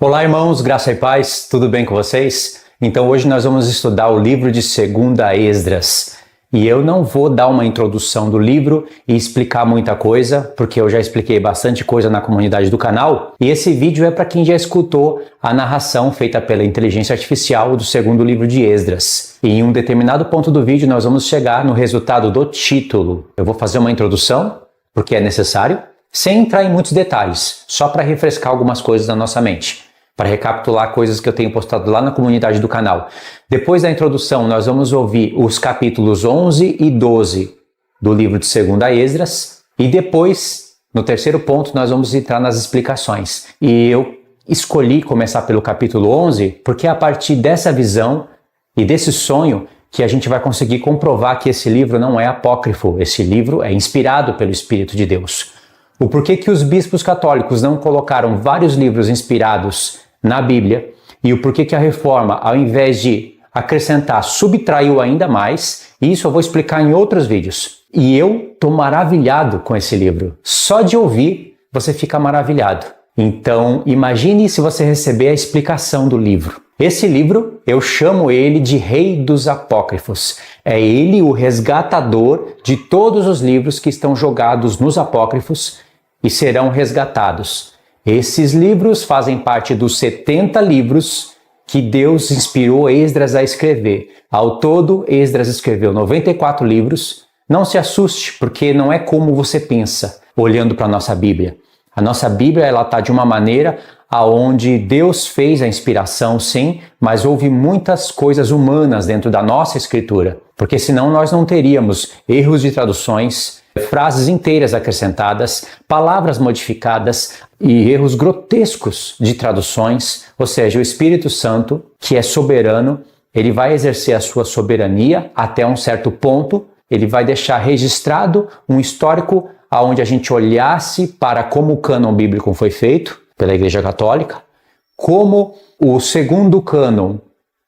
Olá, irmãos, graça e paz, tudo bem com vocês? Então hoje nós vamos estudar o livro de 2ª Esdras. E eu não vou dar uma introdução do livro e explicar muita coisa, porque eu já expliquei bastante coisa na comunidade do canal. E esse vídeo é para quem já escutou a narração feita pela inteligência artificial do 2º livro de Esdras. E em um determinado ponto do vídeo nós vamos chegar no resultado do título. Eu vou fazer uma introdução, porque é necessário, sem entrar em muitos detalhes, só para refrescar algumas coisas na nossa mente. Para recapitular coisas que eu tenho postado lá na comunidade do canal. Depois da introdução, nós vamos ouvir os capítulos 11 e 12 do livro de 2ª Esdras. E depois, no terceiro ponto, nós vamos entrar nas explicações. E eu escolhi começar pelo capítulo 11, porque é a partir dessa visão e desse sonho que a gente vai conseguir comprovar que esse livro não é apócrifo. Esse livro é inspirado pelo Espírito de Deus. O porquê que os bispos católicos não colocaram vários livros inspirados na Bíblia e o porquê que a Reforma, ao invés de acrescentar, subtraiu ainda mais. Isso eu vou explicar em outros vídeos. E eu estou maravilhado com esse livro. Só de ouvir, você fica maravilhado. Então, imagine se você receber a explicação do livro. Esse livro, eu chamo ele de Rei dos Apócrifos. É ele o resgatador de todos os livros que estão jogados nos apócrifos e serão resgatados. Esses livros fazem parte dos 70 livros que Deus inspirou Esdras a escrever. Ao todo, Esdras escreveu 94 livros. Não se assuste, porque não é como você pensa, olhando para a nossa Bíblia. A nossa Bíblia está de uma maneira aonde Deus fez a inspiração, sim, mas houve muitas coisas humanas dentro da nossa escritura, porque senão nós não teríamos erros de traduções, frases inteiras acrescentadas, palavras modificadas e erros grotescos de traduções. Ou seja, o Espírito Santo, que é soberano, ele vai exercer a sua soberania até um certo ponto, ele vai deixar registrado um histórico onde a gente olhasse para como o cânon bíblico foi feito pela Igreja Católica, como o segundo cânon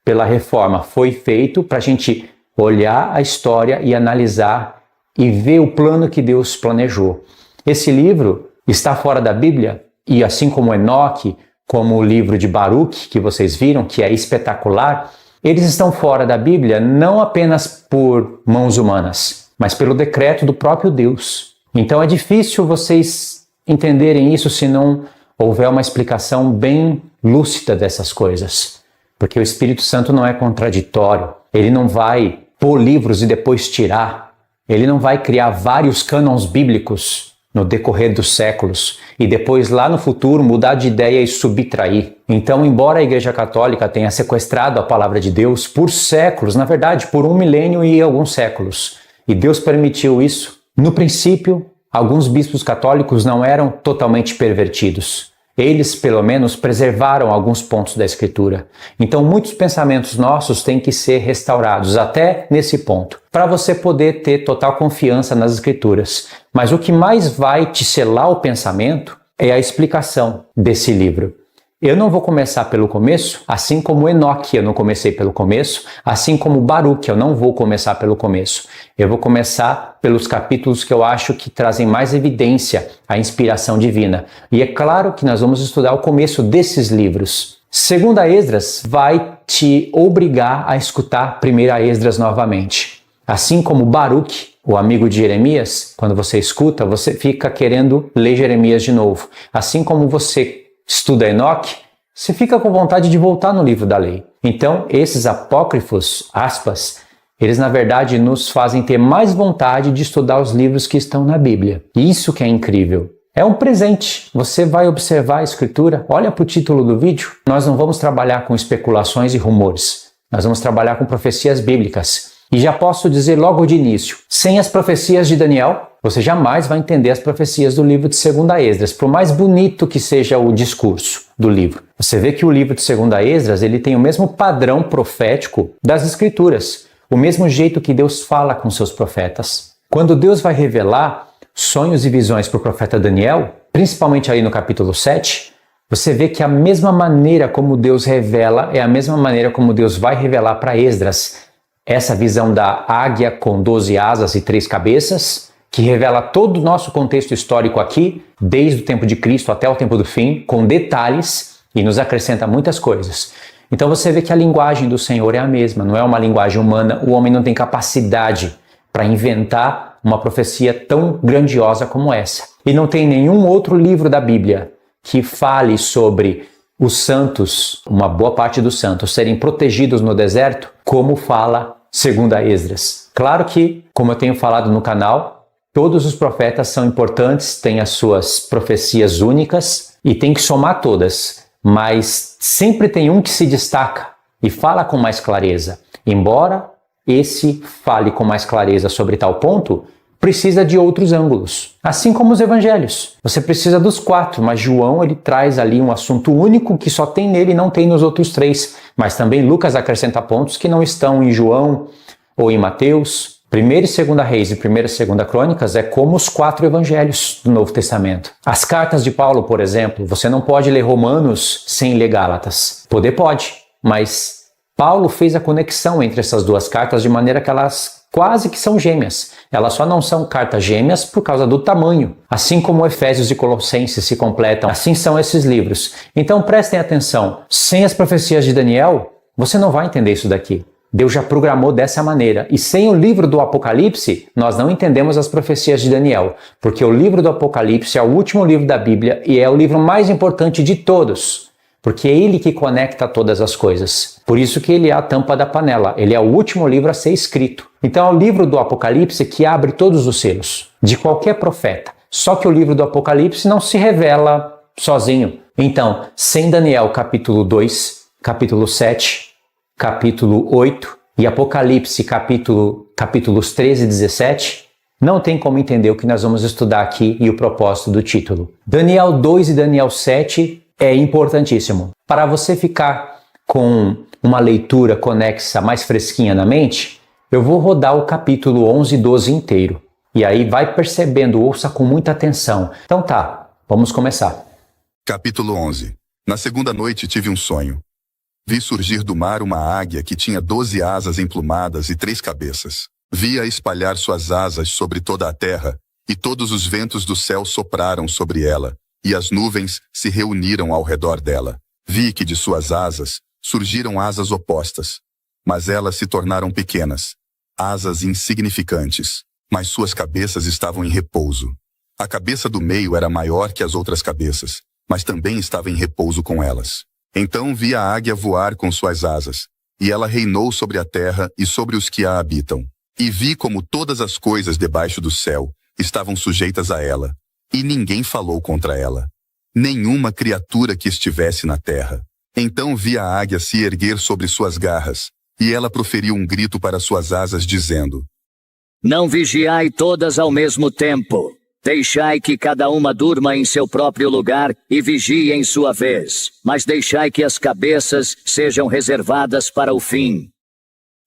pela Reforma foi feito, para a gente olhar a história e analisar e ver o plano que Deus planejou. Esse livro está fora da Bíblia, e assim como Enoque, como o livro de Baruque, que vocês viram, que é espetacular, eles estão fora da Bíblia não apenas por mãos humanas, mas pelo decreto do próprio Deus. Então é difícil vocês entenderem isso se não houver uma explicação bem lúcida dessas coisas. Porque o Espírito Santo não é contraditório. Ele não vai pôr livros e depois tirar. Ele não vai criar vários cânons bíblicos no decorrer dos séculos e depois lá no futuro mudar de ideia e subtrair. Então, embora a Igreja Católica tenha sequestrado a palavra de Deus por séculos, na verdade por 1 milênio e alguns séculos, e Deus permitiu isso, no princípio, alguns bispos católicos não eram totalmente pervertidos. Eles, pelo menos, preservaram alguns pontos da Escritura. Então, muitos pensamentos nossos têm que ser restaurados até nesse ponto, para você poder ter total confiança nas Escrituras. Mas o que mais vai te selar o pensamento é a explicação desse livro. Eu não vou começar pelo começo, assim como Enoque eu não comecei pelo começo, assim como Baruque eu não vou começar pelo começo. Eu vou começar pelos capítulos que eu acho que trazem mais evidência à inspiração divina. E é claro que nós vamos estudar o começo desses livros. 2ª Esdras vai te obrigar a escutar 1ª Esdras novamente. Assim como Baruque, o amigo de Jeremias, quando você escuta, você fica querendo ler Jeremias de novo. Assim como você estuda Enoque, você fica com vontade de voltar no livro da lei. Então, esses apócrifos, aspas, eles na verdade nos fazem ter mais vontade de estudar os livros que estão na Bíblia. Isso que é incrível. É um presente. Você vai observar a Escritura, olha para o título do vídeo. Nós não vamos trabalhar com especulações e rumores. Nós vamos trabalhar com profecias bíblicas. E já posso dizer logo de início, sem as profecias de Daniel, você jamais vai entender as profecias do livro de 2ª Esdras, por mais bonito que seja o discurso do livro. Você vê que o livro de 2ª Esdras ele tem o mesmo padrão profético das Escrituras, o mesmo jeito que Deus fala com seus profetas. Quando Deus vai revelar sonhos e visões para o profeta Daniel, principalmente aí no capítulo 7, você vê que a mesma maneira como Deus revela é a mesma maneira como Deus vai revelar para Esdras essa visão da águia com 12 asas e 3 cabeças, que revela todo o nosso contexto histórico aqui, desde o tempo de Cristo até o tempo do fim, com detalhes, e nos acrescenta muitas coisas. Então você vê que a linguagem do Senhor é a mesma, não é uma linguagem humana. O homem não tem capacidade para inventar uma profecia tão grandiosa como essa. E não tem nenhum outro livro da Bíblia que fale sobre os santos, uma boa parte dos santos, serem protegidos no deserto, como fala segundo Esdras. Claro que, como eu tenho falado no canal, todos os profetas são importantes, têm as suas profecias únicas e tem que somar todas, mas sempre tem um que se destaca e fala com mais clareza. Embora esse fale com mais clareza sobre tal ponto, precisa de outros ângulos. Assim como os evangelhos. Você precisa dos 4, mas João ele traz ali um assunto único que só tem nele e não tem nos outros 3. Mas também Lucas acrescenta pontos que não estão em João ou em Mateus. 1ª e 2ª Reis e 1ª e 2ª Crônicas é como os 4 evangelhos do Novo Testamento. As cartas de Paulo, por exemplo, você não pode ler Romanos sem ler Gálatas. Poder pode, mas Paulo fez a conexão entre essas duas cartas de maneira que elas quase que são gêmeas. Elas só não são cartas gêmeas por causa do tamanho. Assim como Efésios e Colossenses se completam, assim são esses livros. Então prestem atenção. Sem as profecias de Daniel, você não vai entender isso daqui. Deus já programou dessa maneira. E sem o livro do Apocalipse, nós não entendemos as profecias de Daniel. Porque o livro do Apocalipse é o último livro da Bíblia e é o livro mais importante de todos. Porque é ele que conecta todas as coisas. Por isso que ele é a tampa da panela. Ele é o último livro a ser escrito. Então é o livro do Apocalipse que abre todos os selos, de qualquer profeta. Só que o livro do Apocalipse não se revela sozinho. Então, sem Daniel capítulo 2, capítulo 7, capítulo 8 e Apocalipse capítulos 13 e 17, não tem como entender o que nós vamos estudar aqui e o propósito do título. Daniel 2 e Daniel 7 é importantíssimo. Para você ficar com uma leitura conexa mais fresquinha na mente, eu vou rodar o capítulo 11 e 12 inteiro. E aí vai percebendo, ouça com muita atenção. Então tá, vamos começar. Capítulo 11. Na segunda noite tive um sonho. Vi surgir do mar uma águia que tinha 12 asas emplumadas e 3 cabeças. Vi-a espalhar suas asas sobre toda a terra, e todos os ventos do céu sopraram sobre ela, e as nuvens se reuniram ao redor dela. Vi que de suas asas surgiram asas opostas, mas elas se tornaram pequenas, asas insignificantes, mas suas cabeças estavam em repouso. A cabeça do meio era maior que as outras cabeças, mas também estava em repouso com elas. Então vi a águia voar com suas asas, e ela reinou sobre a terra e sobre os que a habitam. E vi como todas as coisas debaixo do céu estavam sujeitas a ela, e ninguém falou contra ela. Nenhuma criatura que estivesse na terra. Então vi a águia se erguer sobre suas garras, e ela proferiu um grito para suas asas, dizendo: Não vigiai todas ao mesmo tempo. Deixai que cada uma durma em seu próprio lugar e vigie em sua vez. Mas deixai que as cabeças sejam reservadas para o fim.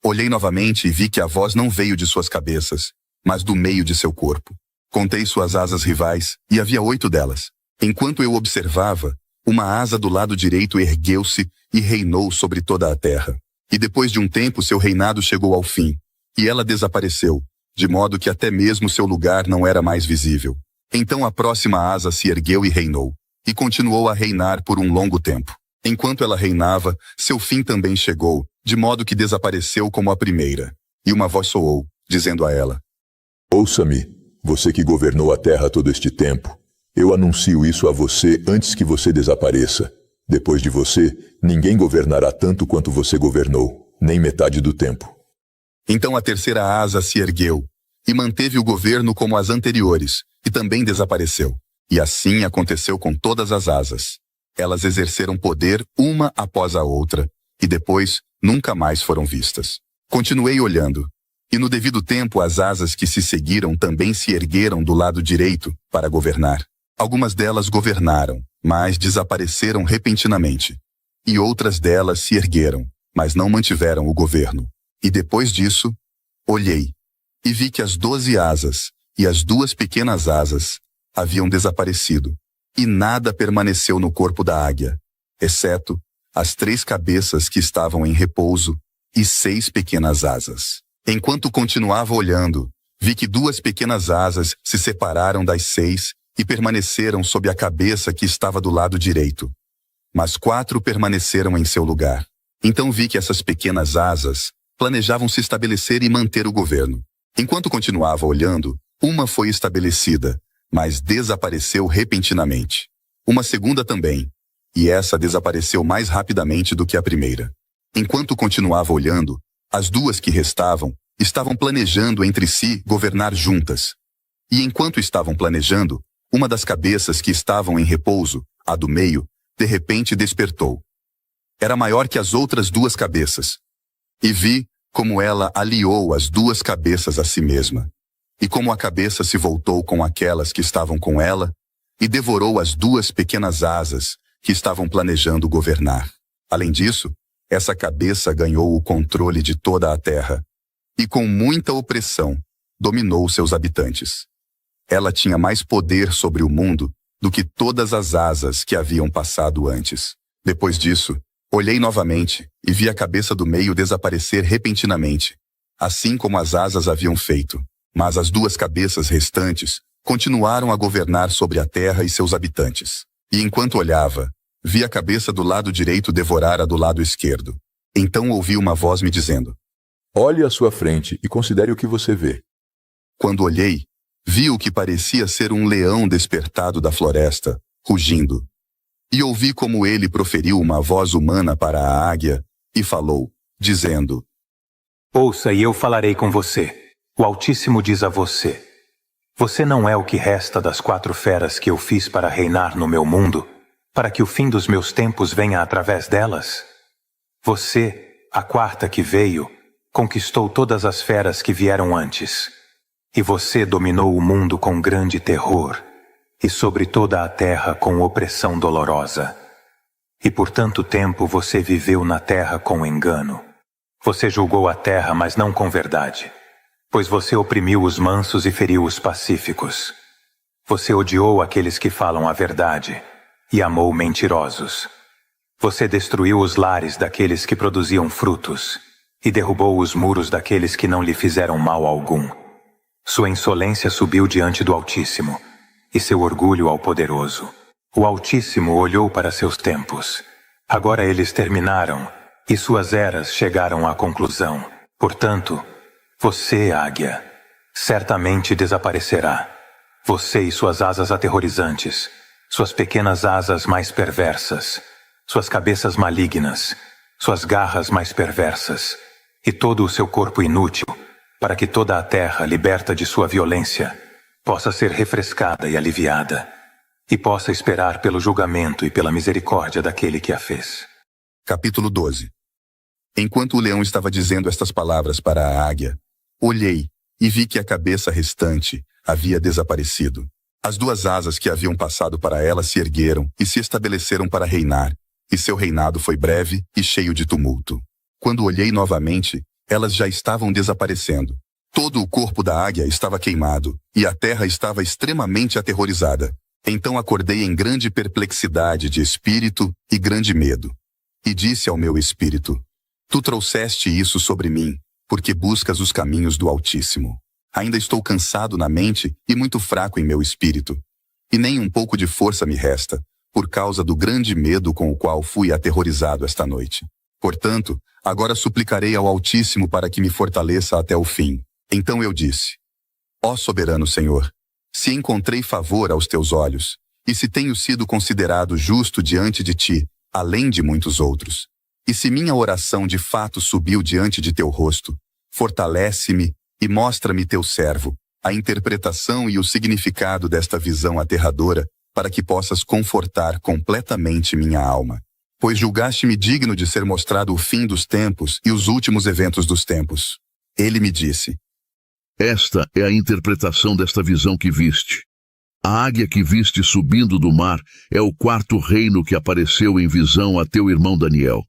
Olhei novamente e vi que a voz não veio de suas cabeças, mas do meio de seu corpo. Contei suas asas rivais, e havia 8 delas. Enquanto eu observava, uma asa do lado direito ergueu-se e reinou sobre toda a terra. E depois de um tempo seu reinado chegou ao fim, e ela desapareceu, de modo que até mesmo seu lugar não era mais visível. Então a próxima asa se ergueu e reinou, e continuou a reinar por um longo tempo. Enquanto ela reinava, seu fim também chegou, de modo que desapareceu como a primeira. E uma voz soou, dizendo a ela: Ouça-me, você que governou a terra todo este tempo. Eu anuncio isso a você antes que você desapareça. Depois de você, ninguém governará tanto quanto você governou, nem metade do tempo. Então a terceira asa se ergueu, e manteve o governo como as anteriores, e também desapareceu. E assim aconteceu com todas as asas. Elas exerceram poder uma após a outra, e depois nunca mais foram vistas. Continuei olhando, e no devido tempo as asas que se seguiram também se ergueram do lado direito para governar. Algumas delas governaram, mas desapareceram repentinamente. E outras delas se ergueram, mas não mantiveram o governo. E depois disso, olhei, e vi que as 12 asas e as 2 pequenas asas haviam desaparecido, e nada permaneceu no corpo da águia, exceto as 3 cabeças que estavam em repouso e 6 pequenas asas. Enquanto continuava olhando, vi que 2 pequenas asas se separaram das 6 e permaneceram sob a cabeça que estava do lado direito. mas 4 permaneceram em seu lugar. Então vi que essas pequenas asas planejavam se estabelecer e manter o governo. Enquanto continuava olhando, uma foi estabelecida, mas desapareceu repentinamente. Uma segunda também, e essa desapareceu mais rapidamente do que a primeira. Enquanto continuava olhando, as 2 que restavam estavam planejando entre si governar juntas. E enquanto estavam planejando, uma das cabeças que estavam em repouso, a do meio, de repente despertou. Era maior que as outras 2 cabeças. E vi como ela aliou as 2 cabeças a si mesma. E como a cabeça se voltou com aquelas que estavam com ela, e devorou as 2 pequenas asas que estavam planejando governar. Além disso, essa cabeça ganhou o controle de toda a terra, e com muita opressão, dominou seus habitantes. Ela tinha mais poder sobre o mundo do que todas as asas que haviam passado antes. Depois disso, olhei novamente e vi a cabeça do meio desaparecer repentinamente, assim como as asas haviam feito. Mas as 2 cabeças restantes continuaram a governar sobre a terra e seus habitantes. E enquanto olhava, vi a cabeça do lado direito devorar a do lado esquerdo. Então ouvi uma voz me dizendo: Olhe à sua frente e considere o que você vê. Quando olhei, vi o que parecia ser um leão despertado da floresta, rugindo. E ouvi como ele proferiu uma voz humana para a águia e falou, dizendo: Ouça e eu falarei com você. O Altíssimo diz a você: Você não é o que resta das 4 feras que eu fiz para reinar no meu mundo, para que o fim dos meus tempos venha através delas? Você, a 4ª que veio, conquistou todas as feras que vieram antes. E você dominou o mundo com grande terror, e sobre toda a terra com opressão dolorosa. E por tanto tempo você viveu na terra com engano. Você julgou a terra, mas não com verdade. Pois você oprimiu os mansos e feriu os pacíficos. Você odiou aqueles que falam a verdade e amou mentirosos. Você destruiu os lares daqueles que produziam frutos e derrubou os muros daqueles que não lhe fizeram mal algum. Sua insolência subiu diante do Altíssimo e seu orgulho ao Poderoso. O Altíssimo olhou para seus tempos. Agora eles terminaram e suas eras chegaram à conclusão. Portanto, você, águia, certamente desaparecerá. Você e suas asas aterrorizantes, suas pequenas asas mais perversas, suas cabeças malignas, suas garras mais perversas, e todo o seu corpo inútil, para que toda a terra, liberta de sua violência, possa ser refrescada e aliviada, e possa esperar pelo julgamento e pela misericórdia daquele que a fez. Capítulo 12. Enquanto o leão estava dizendo estas palavras para a águia, olhei e vi que a cabeça restante havia desaparecido. As 2 asas que haviam passado para ela se ergueram e se estabeleceram para reinar, e seu reinado foi breve e cheio de tumulto. Quando olhei novamente, elas já estavam desaparecendo. Todo o corpo da águia estava queimado, e a terra estava extremamente aterrorizada. Então acordei em grande perplexidade de espírito e grande medo. E disse ao meu espírito: Tu trouxeste isso sobre mim, porque buscas os caminhos do Altíssimo. Ainda estou cansado na mente e muito fraco em meu espírito, e nem um pouco de força me resta, por causa do grande medo com o qual fui aterrorizado esta noite. Portanto, agora suplicarei ao Altíssimo para que me fortaleça até o fim. Então eu disse: Ó soberano Senhor, se encontrei favor aos teus olhos, e se tenho sido considerado justo diante de ti, além de muitos outros, e se minha oração de fato subiu diante de teu rosto, fortalece-me e mostra-me teu servo, a interpretação e o significado desta visão aterradora, para que possas confortar completamente minha alma. Pois julgaste-me digno de ser mostrado o fim dos tempos e os últimos eventos dos tempos. Ele me disse: Esta é a interpretação desta visão que viste. A águia que viste subindo do mar é o 4º reino que apareceu em visão a teu irmão Daniel.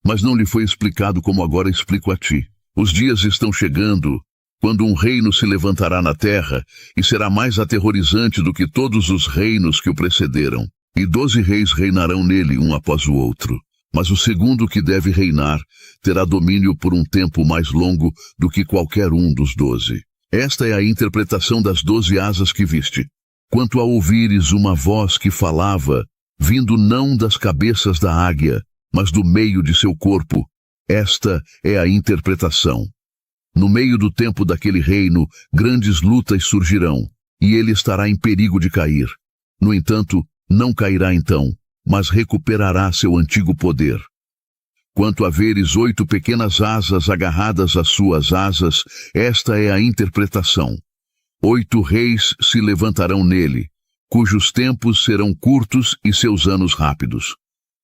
Mas não lhe foi explicado como agora explico a ti. Os dias estão chegando, quando um reino se levantará na terra e será mais aterrorizante do que todos os reinos que o precederam. E 12 reis reinarão nele, um após o outro. Mas o segundo que deve reinar terá domínio por um tempo mais longo do que qualquer um dos 12. Esta é a interpretação das 12 asas que viste. Quanto a ouvires uma voz que falava, vindo não das cabeças da águia, mas do meio de seu corpo. Esta é a interpretação. No meio do tempo daquele reino, grandes lutas surgirão, e ele estará em perigo de cair. No entanto, não cairá então, mas recuperará seu antigo poder. Quanto a veres 8 pequenas asas agarradas às suas asas, esta é a interpretação. 8 reis se levantarão nele, cujos tempos serão curtos e seus anos rápidos.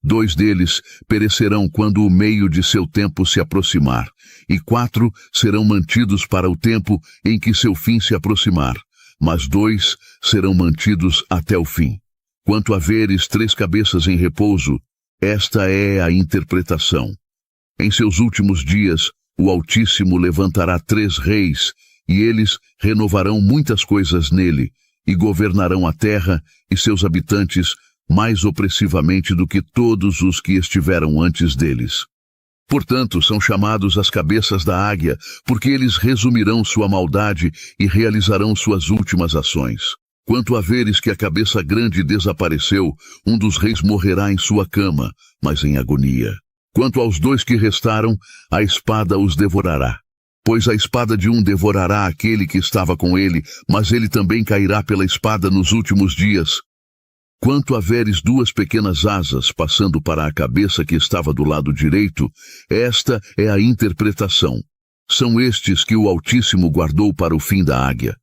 2 deles perecerão quando o meio de seu tempo se aproximar, e 4 serão mantidos para o tempo em que seu fim se aproximar, mas 2 serão mantidos até o fim. Quanto a veres 3 cabeças em repouso, esta é a interpretação. Em seus últimos dias, o Altíssimo levantará 3 reis, e eles renovarão muitas coisas nele, e governarão a terra e seus habitantes mais opressivamente do que todos os que estiveram antes deles. Portanto, são chamados as cabeças da águia, porque eles resumirão sua maldade e realizarão suas últimas ações. Quanto a veres que a cabeça grande desapareceu, um dos reis morrerá em sua cama, mas em agonia. Quanto aos 2 que restaram, a espada os devorará. Pois a espada de um devorará aquele que estava com ele, mas ele também cairá pela espada nos últimos dias. Quanto a veres 2 pequenas asas passando para a cabeça que estava do lado direito, esta é a interpretação. São estes que o Altíssimo guardou para o fim da águia.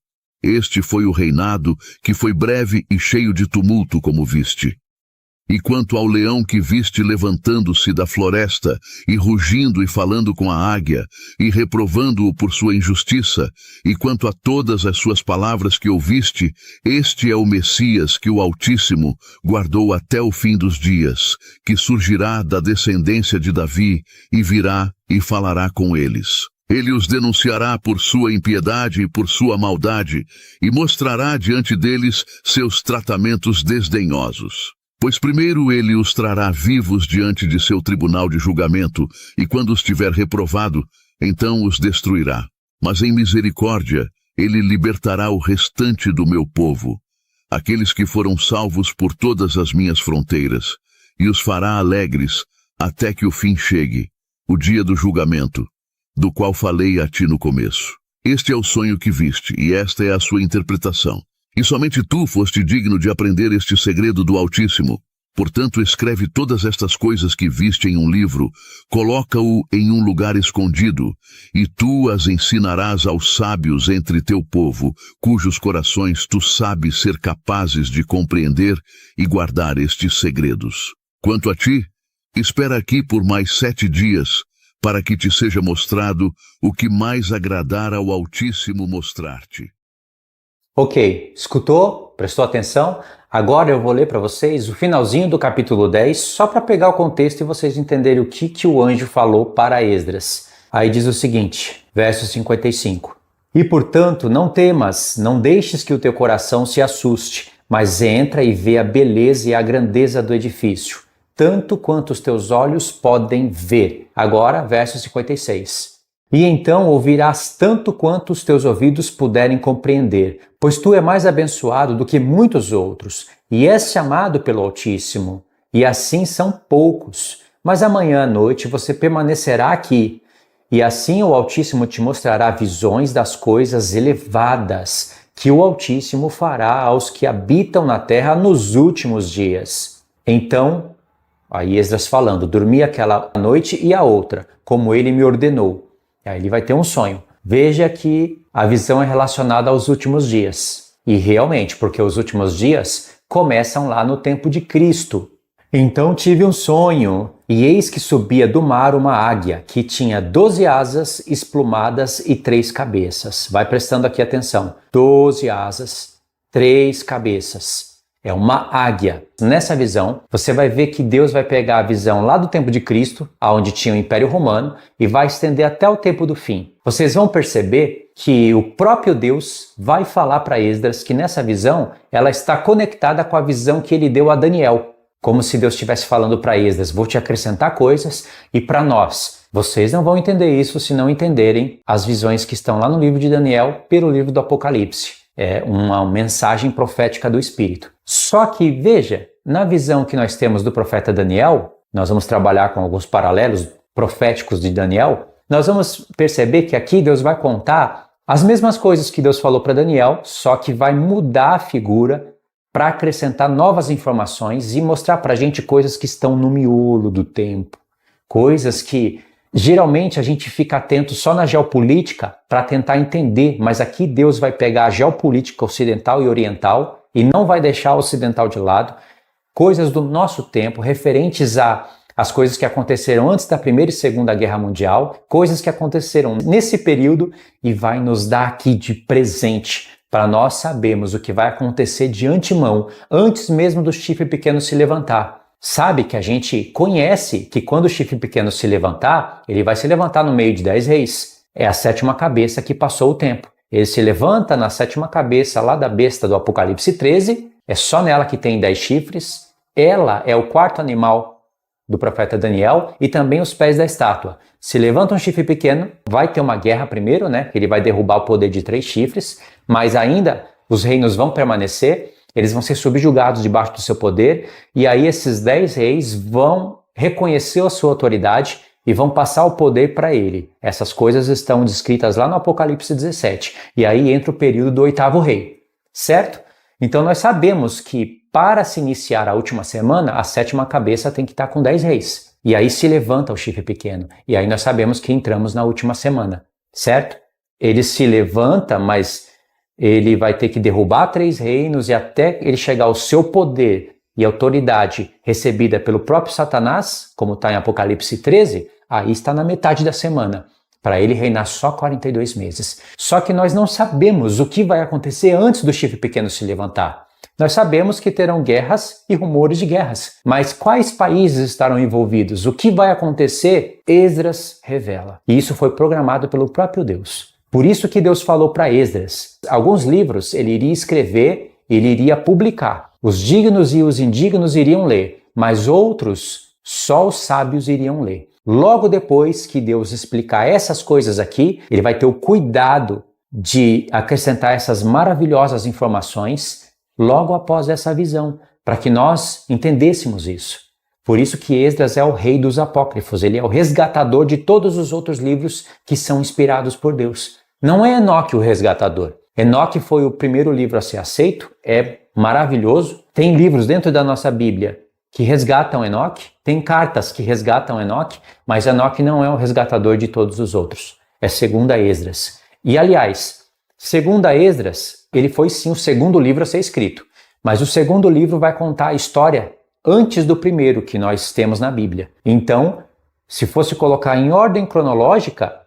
Este foi o reinado, que foi breve e cheio de tumulto, como viste. E quanto ao leão que viste levantando-se da floresta, e rugindo e falando com a águia, e reprovando-o por sua injustiça, e quanto a todas as suas palavras que ouviste, este é o Messias que o Altíssimo guardou até o fim dos dias, que surgirá da descendência de Davi, e virá e falará com eles. Ele os denunciará por sua impiedade e por sua maldade, e mostrará diante deles seus tratamentos desdenhosos. Pois primeiro ele os trará vivos diante de seu tribunal de julgamento, e quando os tiver reprovado, então os destruirá. Mas em misericórdia, ele libertará o restante do meu povo, aqueles que foram salvos por todas as minhas fronteiras, e os fará alegres até que o fim chegue, o dia do julgamento, do qual falei a ti no começo. Este é o sonho que viste, e esta é a sua interpretação. E somente tu foste digno de aprender este segredo do Altíssimo. Portanto, escreve todas estas coisas que viste em um livro, coloca-o em um lugar escondido, e tu as ensinarás aos sábios entre teu povo, cujos corações tu sabes ser capazes de compreender e guardar estes segredos. Quanto a ti, espera aqui por mais 7 dias, para que te seja mostrado o que mais agradar ao Altíssimo mostrar-te. Ok, escutou? Prestou atenção? Agora eu vou ler para vocês o finalzinho do capítulo 10, só para pegar o contexto e vocês entenderem o que o anjo falou para Esdras. Aí diz o seguinte, verso 55. E portanto, não temas, não deixes que o teu coração se assuste, mas entra e vê a beleza e a grandeza do edifício, tanto quanto os teus olhos podem ver. Agora, verso 56. E então ouvirás tanto quanto os teus ouvidos puderem compreender, pois tu é mais abençoado do que muitos outros, e és chamado pelo Altíssimo. E assim são poucos, mas amanhã à noite você permanecerá aqui. E assim o Altíssimo te mostrará visões das coisas elevadas, que o Altíssimo fará aos que habitam na terra nos últimos dias. Então, aí Esdras falando, dormi aquela noite e a outra, como ele me ordenou. E aí ele vai ter um sonho. Veja que a visão é relacionada aos últimos dias. E realmente, porque os últimos dias começam lá no tempo de Cristo. Então tive um sonho, e eis que subia do mar uma águia, que tinha 12 asas esplumadas e 3 cabeças. Vai prestando aqui atenção. 12 asas, 3 cabeças. É uma águia. Nessa visão, você vai ver que Deus vai pegar a visão lá do tempo de Cristo, onde tinha o Império Romano, e vai estender até o tempo do fim. Vocês vão perceber que o próprio Deus vai falar para Esdras que nessa visão, ela está conectada com a visão que ele deu a Daniel. Como se Deus estivesse falando para Esdras, vou te acrescentar coisas, e para nós, vocês não vão entender isso se não entenderem as visões que estão lá no livro de Daniel pelo livro do Apocalipse. É uma mensagem profética do Espírito. Só que, veja, na visão que nós temos do profeta Daniel, nós vamos trabalhar com alguns paralelos proféticos de Daniel, nós vamos perceber que aqui Deus vai contar as mesmas coisas que Deus falou para Daniel, só que vai mudar a figura para acrescentar novas informações e mostrar para a gente coisas que estão no miolo do tempo. Coisas que geralmente a gente fica atento só na geopolítica para tentar entender, mas aqui Deus vai pegar a geopolítica ocidental e oriental e não vai deixar o ocidental de lado. Coisas do nosso tempo, referentes às coisas que aconteceram antes da Primeira e Segunda Guerra Mundial, coisas que aconteceram nesse período e vai nos dar aqui de presente para nós sabermos o que vai acontecer de antemão, antes mesmo do chifre pequeno se levantar. Sabe que a gente conhece que quando o chifre pequeno se levantar, ele vai se levantar no meio de 10 reis. É a 7ª cabeça que passou o tempo. Ele se levanta na 7ª cabeça lá da besta do Apocalipse 13, é só nela que tem 10 chifres. Ela é o 4º animal do profeta Daniel e também os pés da estátua. Se levanta um chifre pequeno, vai ter uma guerra primeiro, né? Ele vai derrubar o poder de 3 chifres, mas ainda os reinos vão permanecer, eles vão ser subjugados debaixo do seu poder, e aí esses 10 reis vão reconhecer a sua autoridade e vão passar o poder para ele. Essas coisas estão descritas lá no Apocalipse 17. E aí entra o período do 8º rei, certo? Então nós sabemos que para se iniciar a última semana, a 7ª cabeça tem que estar com 10 reis. E aí se levanta o chifre pequeno. E aí nós sabemos que entramos na última semana, certo? Ele se levanta, mas ele vai ter que derrubar 3 reinos e até ele chegar ao seu poder e autoridade recebida pelo próprio Satanás, como está em Apocalipse 13, aí está na metade da semana, para ele reinar só 42 meses. Só que nós não sabemos o que vai acontecer antes do chifre pequeno se levantar. Nós sabemos que terão guerras e rumores de guerras, mas quais países estarão envolvidos? O que vai acontecer? Esdras revela. E isso foi programado pelo próprio Deus. Por isso que Deus falou para Esdras. Alguns livros ele iria escrever, ele iria publicar. Os dignos e os indignos iriam ler, mas outros só os sábios iriam ler. Logo depois que Deus explicar essas coisas aqui, ele vai ter o cuidado de acrescentar essas maravilhosas informações logo após essa visão, para que nós entendêssemos isso. Por isso que Esdras é o rei dos apócrifos, ele é o resgatador de todos os outros livros que são inspirados por Deus. Não é Enoque o resgatador. Enoque foi o primeiro livro a ser aceito, é maravilhoso. Tem livros dentro da nossa Bíblia que resgatam Enoque, tem cartas que resgatam Enoque, mas Enoque não é o resgatador de todos os outros. É 2ª Esdras. E aliás, 2ª Esdras, ele foi sim o 2º livro a ser escrito, mas o 2º livro vai contar a história antes do primeiro que nós temos na Bíblia. Então, se fosse colocar em ordem cronológica,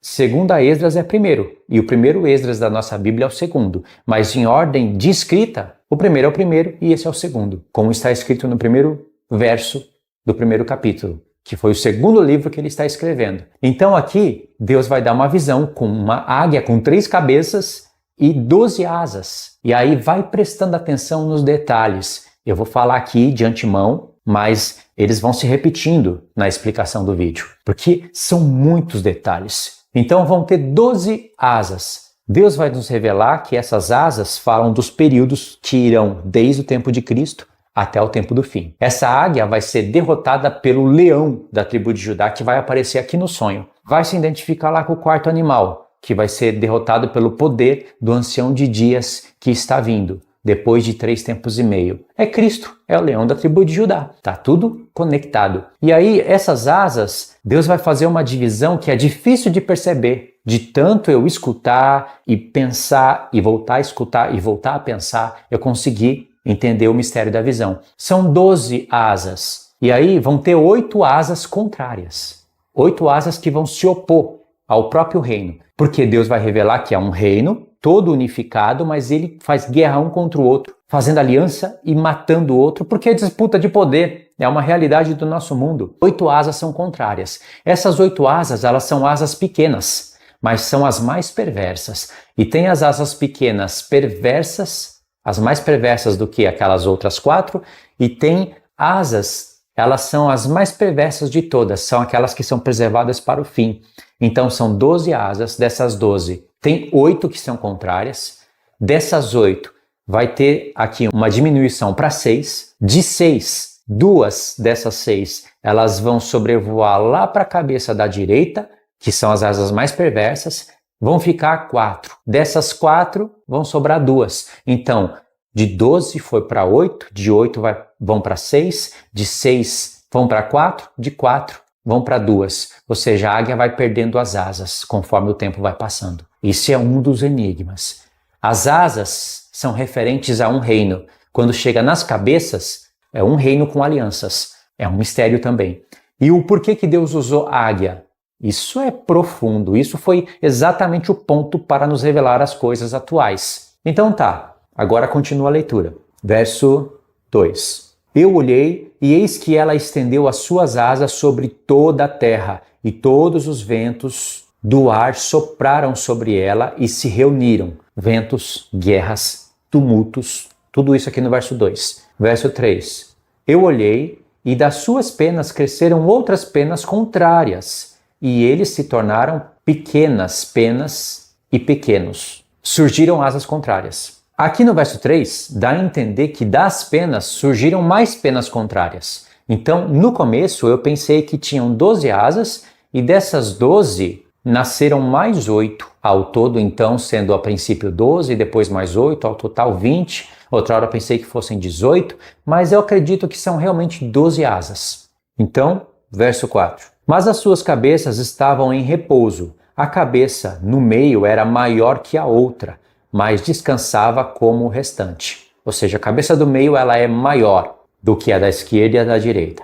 2ª Esdras é primeiro, e o primeiro Esdras da nossa Bíblia é o 2º, mas em ordem de escrita, o primeiro é o primeiro e esse é o 2º, como está escrito no primeiro verso do primeiro capítulo, que foi o 2º livro que ele está escrevendo. Então aqui, Deus vai dar uma visão com uma águia com 3 cabeças e 12 asas. E aí vai prestando atenção nos detalhes. Eu vou falar aqui de antemão, mas eles vão se repetindo na explicação do vídeo, porque são muitos detalhes. Então vão ter 12 asas. Deus vai nos revelar que essas asas falam dos períodos que irão desde o tempo de Cristo até o tempo do fim. Essa águia vai ser derrotada pelo leão da tribo de Judá, que vai aparecer aqui no sonho. Vai se identificar lá com o 4º animal, que vai ser derrotado pelo poder do ancião de dias que está vindo, depois de 3 tempos e meio. É Cristo, é o leão da tribo de Judá. Tá tudo conectado. E aí, essas asas, Deus vai fazer uma divisão que é difícil de perceber. De tanto eu escutar e pensar e voltar a escutar e voltar a pensar, eu consegui entender o mistério da visão. São 12 asas. E aí vão ter 8 asas contrárias. 8 asas que vão se opor ao próprio reino. Porque Deus vai revelar que é um reino todo unificado, mas ele faz guerra um contra o outro, fazendo aliança e matando o outro, porque é disputa de poder. É uma realidade do nosso mundo. 8 asas são contrárias. Essas 8 asas, elas são asas pequenas, mas são as mais perversas. E tem as asas pequenas perversas, as mais perversas do que aquelas outras 4, e tem asas, elas são as mais perversas de todas, são aquelas que são preservadas para o fim. Então são 12 asas, dessas 12, tem 8 que são contrárias, Dessas 8, vai ter aqui uma diminuição para 6. De 6, 2 dessas 6, elas vão sobrevoar lá para a cabeça da direita, que são as asas mais perversas, vão ficar 4. Dessas 4, vão sobrar 2. Então, de 12 foi para 8, de 8 vão para 6, de 6 vão para 4, de 4 vão para 2. Ou seja, a águia vai perdendo as asas conforme o tempo vai passando. Isso é um dos enigmas. As asas são referentes a um reino. Quando chega nas cabeças, é um reino com alianças. É um mistério também. E o porquê que Deus usou águia? Isso é profundo. Isso foi exatamente o ponto para nos revelar as coisas atuais. Então tá, agora continua a leitura. Verso 2. Eu olhei e eis que ela estendeu as suas asas sobre toda a terra, e todos os ventos do ar sopraram sobre ela e se reuniram. Ventos, guerras, tumultos, tudo isso aqui no verso 2. Verso 3. Eu olhei e das suas penas cresceram outras penas contrárias, e eles se tornaram pequenas penas e pequenos. Surgiram asas contrárias. Aqui no verso 3, dá a entender que das penas surgiram mais penas contrárias. Então, no começo, eu pensei que tinham 12 asas, e dessas 12, nasceram mais 8 ao todo, então, sendo a princípio 12, depois mais 8, ao total 20. Outra hora eu pensei que fossem 18, mas eu acredito que são realmente 12 asas. Então, verso 4. Mas as suas cabeças estavam em repouso. A cabeça no meio era maior que a outra, mas descansava como o restante. Ou seja, a cabeça do meio ela é maior do que a da esquerda e a da direita.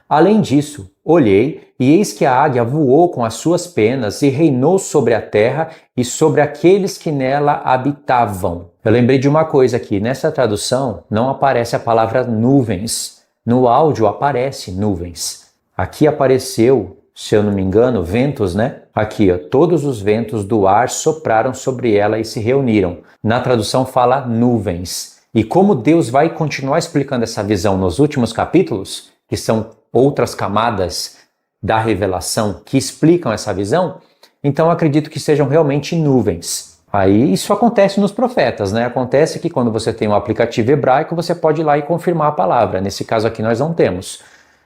Além disso, olhei e eis que a águia voou com as suas penas e reinou sobre a terra e sobre aqueles que nela habitavam. Eu lembrei de uma coisa aqui, nessa tradução não aparece a palavra nuvens. No áudio aparece nuvens. Aqui apareceu, se eu não me engano, ventos, né? Aqui, ó, todos os ventos do ar sopraram sobre ela e se reuniram. Na tradução fala nuvens. E como Deus vai continuar explicando essa visão nos últimos capítulos, que são outras camadas da revelação que explicam essa visão, então acredito que sejam realmente nuvens. Aí isso acontece nos profetas, né? Acontece que quando você tem um aplicativo hebraico, você pode ir lá e confirmar a palavra. Nesse caso aqui nós não temos.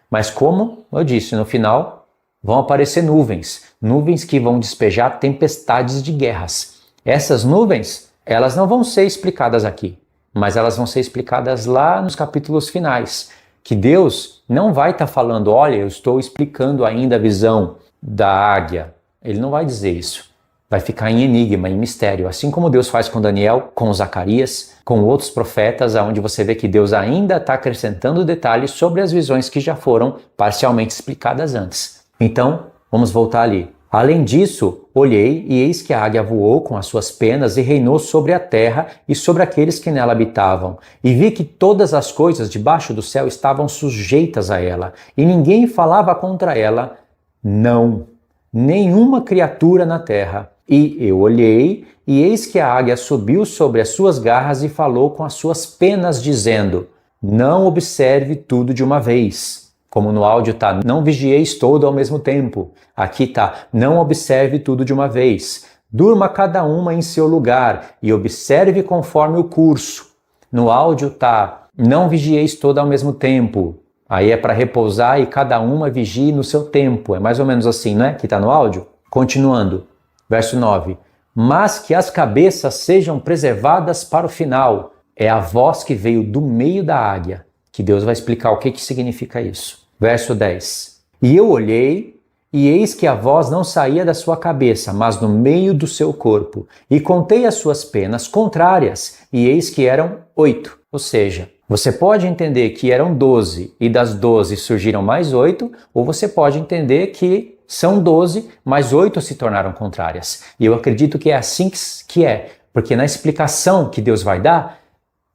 Mas como eu disse, no final vão aparecer nuvens. Nuvens que vão despejar tempestades de guerras. Essas nuvens, elas não vão ser explicadas aqui, mas elas vão ser explicadas lá nos capítulos finais. Que Deus não vai estar falando, olha, eu estou explicando ainda a visão da águia. Ele não vai dizer isso. Vai ficar em enigma, em mistério. Assim como Deus faz com Daniel, com Zacarias, com outros profetas, onde você vê que Deus ainda está acrescentando detalhes sobre as visões que já foram parcialmente explicadas antes. Então, vamos voltar ali. Além disso, olhei e eis que a águia voou com as suas penas e reinou sobre a terra e sobre aqueles que nela habitavam. E vi que todas as coisas debaixo do céu estavam sujeitas a ela, e ninguém falava contra ela, não, nenhuma criatura na terra. E eu olhei, e eis que a águia subiu sobre as suas garras e falou com as suas penas, dizendo, não observe tudo de uma vez. Como no áudio está, não vigieis todo ao mesmo tempo. Aqui está, não observe tudo de uma vez. Durma cada uma em seu lugar e observe conforme o curso. No áudio está, não vigieis todo ao mesmo tempo. Aí é para repousar e cada uma vigie no seu tempo. É mais ou menos assim, né? Que está no áudio. Continuando, verso 9. Mas que as cabeças sejam preservadas para o final. É a voz que veio do meio da águia, que Deus vai explicar o que significa isso. Verso 10. E eu olhei, e eis que a voz não saía da sua cabeça, mas no meio do seu corpo. E contei as suas penas contrárias, e eis que eram 8. Ou seja, você pode entender que eram 12, e das 12 surgiram mais 8, ou você pode entender que são 12, mas 8 se tornaram contrárias. E eu acredito que é assim que é, porque na explicação que Deus vai dar,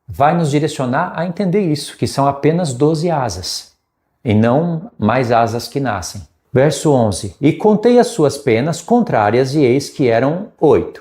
vai nos direcionar a entender isso, que são apenas 12 asas, e não mais asas que nascem. Verso 11. E contei as suas penas contrárias, e eis que eram 8.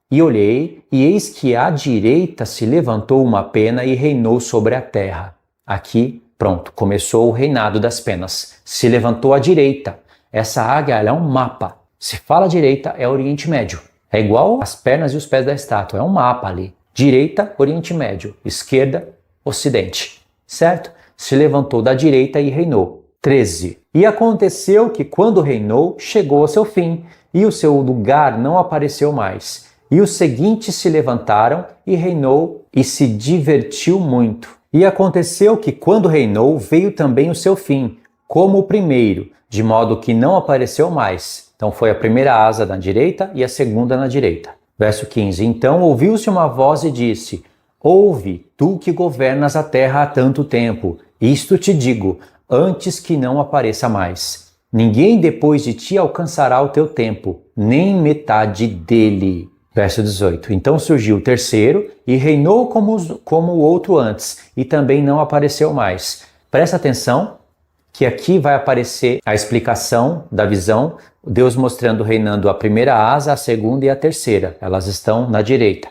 E olhei, e eis que à direita se levantou uma pena e reinou sobre a terra. Aqui, pronto, começou o reinado das penas. Se levantou à direita. Essa águia ela é um mapa. Se fala direita, é Oriente Médio. É igual as pernas e os pés da estátua, é um mapa ali. Direita, Oriente Médio. Esquerda, Ocidente. Certo? Se levantou da direita e reinou. 13. E aconteceu que quando reinou, chegou ao seu fim, e o seu lugar não apareceu mais. E os seguintes se levantaram e reinou e se divertiu muito. E aconteceu que quando reinou, veio também o seu fim, como o primeiro, de modo que não apareceu mais. Então foi a primeira asa na direita e a segunda na direita. Verso 15. Então ouviu-se uma voz e disse: Ouve, tu que governas a terra há tanto tempo, isto te digo, antes que não apareça mais. Ninguém depois de ti alcançará o teu tempo, nem metade dele. Verso 18. Então surgiu o terceiro e reinou como o outro antes, e também não apareceu mais. Presta atenção que aqui vai aparecer a explicação da visão, Deus mostrando reinando a primeira asa, a segunda e a terceira. Elas estão na direita.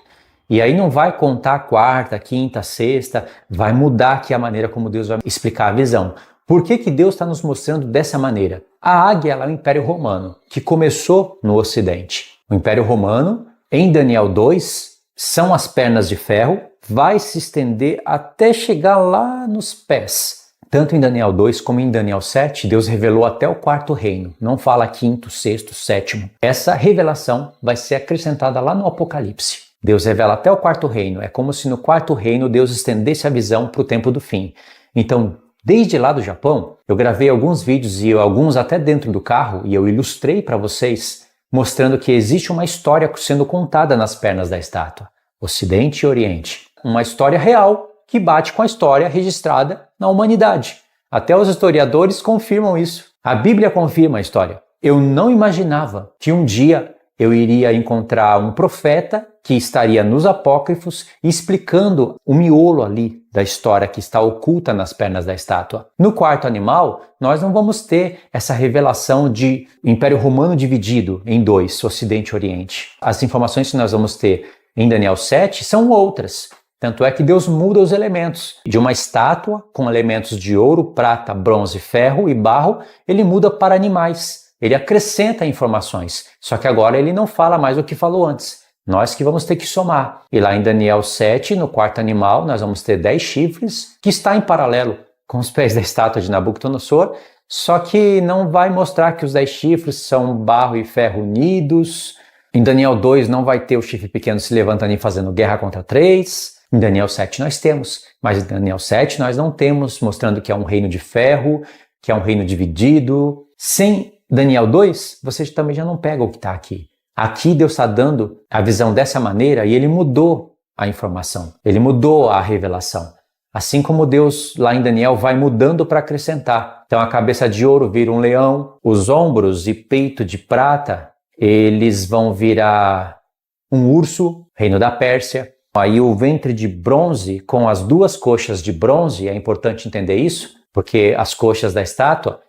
E aí não vai contar a quarta, quinta, sexta, vai mudar aqui a maneira como Deus vai explicar a visão. Por que que Deus está nos mostrando dessa maneira? A águia ela é o Império Romano, que começou no Ocidente. O Império Romano, em Daniel 2, são as pernas de ferro, vai se estender até chegar lá nos pés. Tanto em Daniel 2 como em Daniel 7, Deus revelou até o quarto reino. Não fala quinto, sexto, sétimo. Essa revelação vai ser acrescentada lá no Apocalipse. Deus revela até o quarto reino. É como se no quarto reino Deus estendesse a visão para o tempo do fim. Então, desde lá do Japão, eu gravei alguns vídeos e alguns até dentro do carro e eu ilustrei para vocês, mostrando que existe uma história sendo contada nas pernas da estátua. Ocidente e Oriente. Uma história real que bate com a história registrada na humanidade. Até os historiadores confirmam isso. A Bíblia confirma a história. Eu não imaginava que um dia eu iria encontrar um profeta que estaria nos apócrifos explicando o miolo ali da história que está oculta nas pernas da estátua. No quarto animal, nós não vamos ter essa revelação de Império Romano dividido em dois, Ocidente e Oriente. As informações que nós vamos ter em Daniel 7 são outras. Tanto é que Deus muda os elementos. De uma estátua com elementos de ouro, prata, bronze, ferro e barro, ele muda para animais. Ele acrescenta informações. Só que agora ele não fala mais o que falou antes. Nós que vamos ter que somar. E lá em Daniel 7, no quarto animal, nós vamos ter 10 chifres, que está em paralelo com os pés da estátua de Nabucodonosor, só que não vai mostrar que os 10 chifres são barro e ferro unidos. Em Daniel 2 não vai ter o chifre pequeno se levantando e fazendo guerra contra 3. Em Daniel 7 nós temos, mas em Daniel 7 nós não temos, mostrando que é um reino de ferro, que é um reino dividido. Sem Daniel 2, você também já não pega o que está aqui. Aqui Deus está dando a visão dessa maneira e ele mudou a informação, ele mudou a revelação. Assim como Deus lá em Daniel vai mudando para acrescentar. Então a cabeça de ouro vira um leão, os ombros e peito de prata, eles vão virar um urso, reino da Pérsia. Aí o ventre de bronze com as duas coxas de bronze, é importante entender isso, porque as coxas da estátua,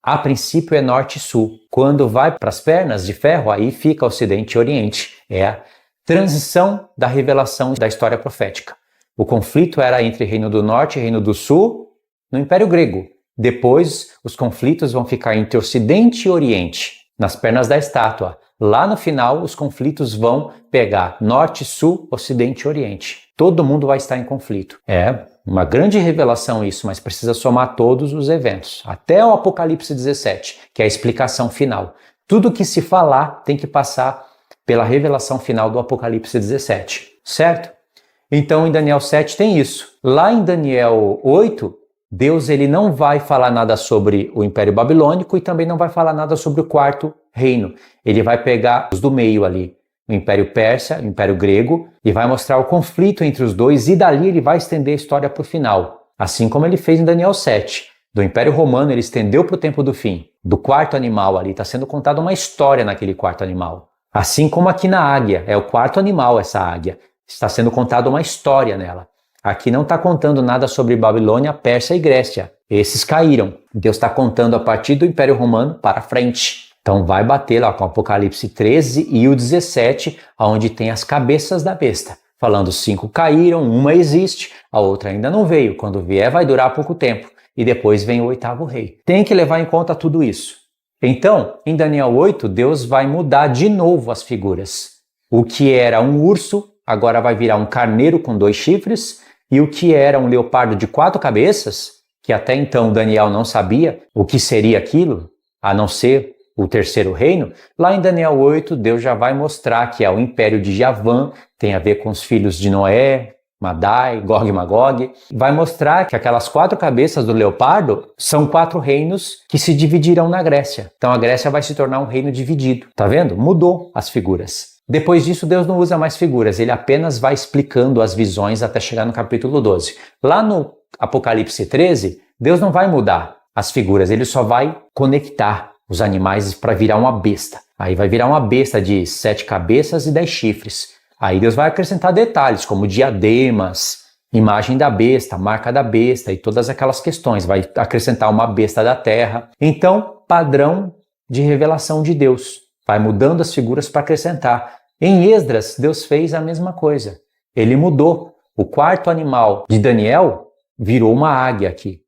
a princípio é norte e sul. Quando vai para as pernas de ferro, aí fica ocidente e oriente. É a transição da revelação da história profética. O conflito era entre Reino do Norte e Reino do Sul no Império Grego. Depois, os conflitos vão ficar entre Ocidente e Oriente, nas pernas da estátua. Lá no final, os conflitos vão pegar Norte, Sul, Ocidente e Oriente. Todo mundo vai estar em conflito. É uma grande revelação isso, mas precisa somar todos os eventos. Até o Apocalipse 17, que é a explicação final. Tudo que se falar tem que passar pela revelação final do Apocalipse 17, certo? Então, em Daniel 7 tem isso. Lá em Daniel 8, Deus ele não vai falar nada sobre o Império Babilônico e também não vai falar nada sobre o quarto reino. Ele vai pegar os do meio ali, o Império Persa, o Império Grego, e vai mostrar o conflito entre os dois e dali ele vai estender a história para o final. Assim como ele fez em Daniel 7. Do Império Romano ele estendeu para o tempo do fim. Do quarto animal ali está sendo contada uma história naquele quarto animal. Assim como aqui na águia, é o quarto animal essa águia. Está sendo contada uma história nela. Aqui não está contando nada sobre Babilônia, Pérsia e Grécia. Esses caíram. Deus está contando a partir do Império Romano para frente. Então vai bater lá com o Apocalipse 13 e o 17, onde tem as cabeças da besta. Falando 5 caíram, uma existe, a outra ainda não veio. Quando vier vai durar pouco tempo. E depois vem o 8º rei. Tem que levar em conta tudo isso. Então, em Daniel 8, Deus vai mudar de novo as figuras. O que era um urso agora vai virar um carneiro com 2 chifres, e o que era um leopardo de 4 cabeças, que até então Daniel não sabia o que seria aquilo, a não ser o terceiro reino, lá em Daniel 8, Deus já vai mostrar que é o império de Javã, tem a ver com os filhos de Noé, Madai, Gog e Magog. Vai mostrar que aquelas 4 cabeças do leopardo são 4 reinos que se dividirão na Grécia. Então a Grécia vai se tornar um reino dividido. Tá vendo? Mudou as figuras. Depois disso, Deus não usa mais figuras, ele apenas vai explicando as visões até chegar no capítulo 12. Lá no Apocalipse 13, Deus não vai mudar as figuras, ele só vai conectar os animais para virar uma besta. Aí vai virar uma besta de 7 cabeças e 10 chifres. Aí Deus vai acrescentar detalhes como diademas, imagem da besta, marca da besta e todas aquelas questões. Vai acrescentar uma besta da terra. Então, padrão de revelação de Deus. Vai mudando as figuras para acrescentar. Em Esdras, Deus fez a mesma coisa. Ele mudou. O 4º animal de Daniel virou uma águia aqui.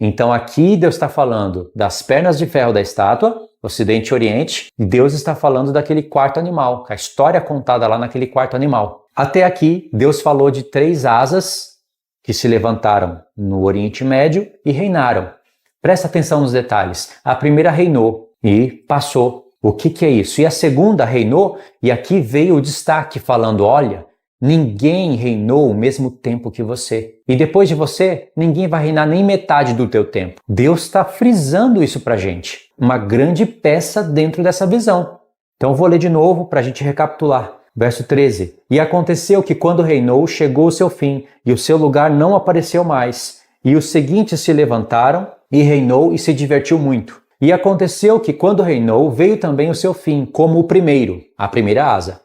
Então aqui Deus está falando das pernas de ferro da estátua, Ocidente e Oriente, e Deus está falando daquele 4º animal, a história contada lá naquele 4º animal. Até aqui, Deus falou de 3 asas que se levantaram no Oriente Médio e reinaram. Presta atenção nos detalhes. A primeira reinou e passou. O que é isso? E a segunda reinou, e aqui veio o destaque falando, olha, ninguém reinou o mesmo tempo que você. E depois de você, ninguém vai reinar nem metade do teu tempo. Deus está frisando isso pra gente. Uma grande peça dentro dessa visão. Então eu vou ler de novo para a gente recapitular. Verso 13. E aconteceu que quando reinou, chegou o seu fim, e o seu lugar não apareceu mais. E os seguintes se levantaram, e reinou e se divertiu muito. E aconteceu que quando reinou, veio também o seu fim, como o primeiro, a primeira asa.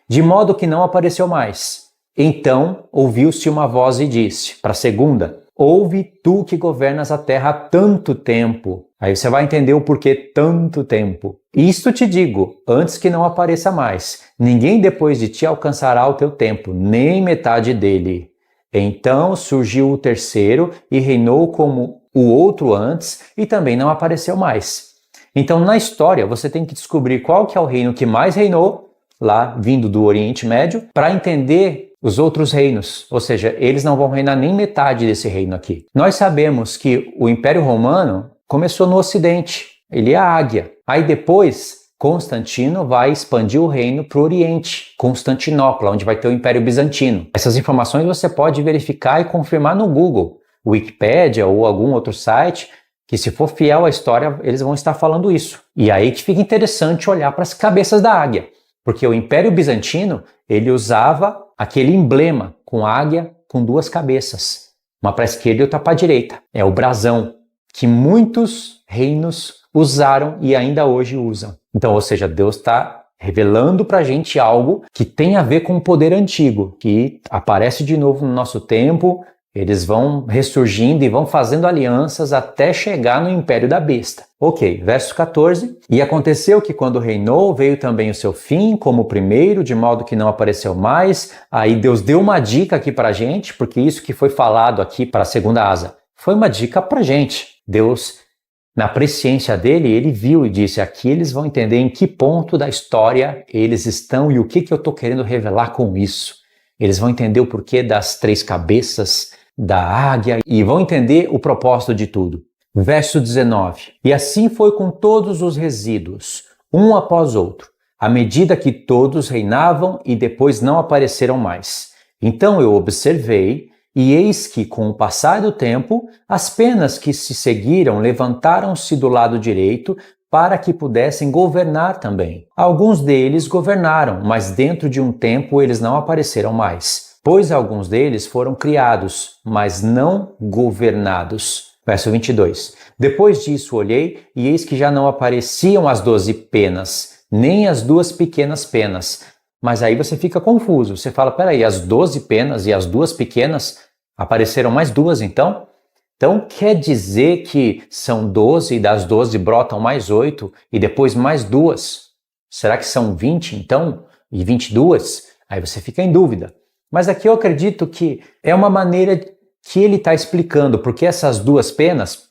De modo que não apareceu mais. Então ouviu-se uma voz e disse, para a segunda, ouve tu que governas a terra há tanto tempo. Aí você vai entender o porquê tanto tempo. Isto te digo, antes que não apareça mais. Ninguém depois de ti alcançará o teu tempo, nem metade dele. Então surgiu o terceiro e reinou como o outro antes e também não apareceu mais. Então na história você tem que descobrir qual que é o reino que mais reinou, lá vindo do Oriente Médio, para entender os outros reinos, ou seja, eles não vão reinar nem metade desse reino aqui. Nós sabemos que o Império Romano começou no Ocidente, ele é a águia. Aí depois, Constantino vai expandir o reino para o Oriente, Constantinopla, onde vai ter o Império Bizantino. Essas informações você pode verificar e confirmar no Google, Wikipédia ou algum outro site, que se for fiel à história, eles vão estar falando isso. E aí que fica interessante olhar para as cabeças da águia. Porque o Império Bizantino, ele usava aquele emblema com águia com 2 cabeças. Uma para a esquerda e outra para a direita. É o brasão, que muitos reinos usaram e ainda hoje usam. Então, ou seja, Deus está revelando para a gente algo que tem a ver com o poder antigo, que aparece de novo no nosso tempo. Eles vão ressurgindo e vão fazendo alianças até chegar no Império da Besta. Ok, verso 14. E aconteceu que quando reinou, veio também o seu fim, como o primeiro, de modo que não apareceu mais. Aí Deus deu uma dica aqui pra gente, porque isso que foi falado aqui para a segunda asa, foi uma dica pra gente. Deus, na presciência dele, ele viu e disse, aqui eles vão entender em que ponto da história eles estão e o que eu estou querendo revelar com isso. Eles vão entender o porquê das 3 cabeças, da águia, e vão entender o propósito de tudo. Verso 19. E assim foi com todos os resíduos, um após outro, à medida que todos reinavam e depois não apareceram mais. Então eu observei, e eis que, com o passar do tempo, as penas que se seguiram levantaram-se do lado direito para que pudessem governar também. Alguns deles governaram, mas dentro de um tempo eles não apareceram mais. Pois alguns deles foram criados, mas não governados. Verso 22. Depois disso olhei, e eis que já não apareciam as 12 penas, nem as 2 pequenas penas. Mas aí você fica confuso. Você fala, peraí, as 12 penas e as 2 pequenas, apareceram mais 2 então? Então quer dizer que são 12 e das 12 brotam mais 8 e depois mais 2? Será que são 20 então? E 22? Aí você fica em dúvida. Mas aqui eu acredito que é uma maneira que ele está explicando, porque essas 2 penas,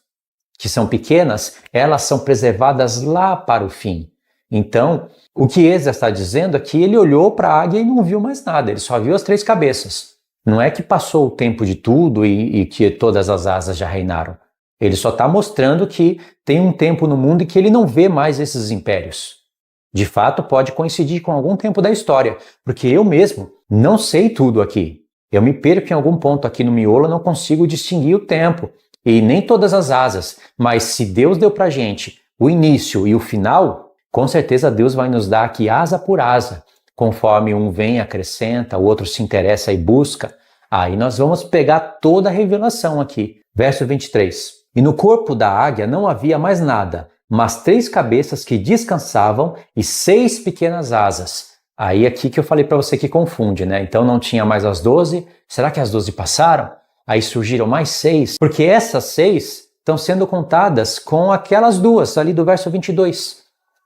que são pequenas, elas são preservadas lá para o fim. Então, o que Esdras está dizendo é que ele olhou para a águia e não viu mais nada, ele só viu as 3 cabeças. Não é que passou o tempo de tudo e que todas as asas já reinaram. Ele só está mostrando que tem um tempo no mundo em que ele não vê mais esses impérios. De fato, pode coincidir com algum tempo da história, porque eu mesmo não sei tudo aqui. Eu me perco em algum ponto aqui no miolo, não consigo distinguir o tempo e nem todas as asas. Mas se Deus deu para a gente o início e o final, com certeza Deus vai nos dar aqui asa por asa. Conforme um vem e acrescenta, o outro se interessa e busca. Aí nós vamos pegar toda a revelação aqui. Verso 23. E no corpo da águia não havia mais nada, mas 3 cabeças que descansavam e 6 pequenas asas. Aí aqui que eu falei para você que confunde, né? Então não tinha mais as 12. Será que as 12 passaram? Aí surgiram mais 6, porque essas 6 estão sendo contadas com aquelas 2 ali do verso 22.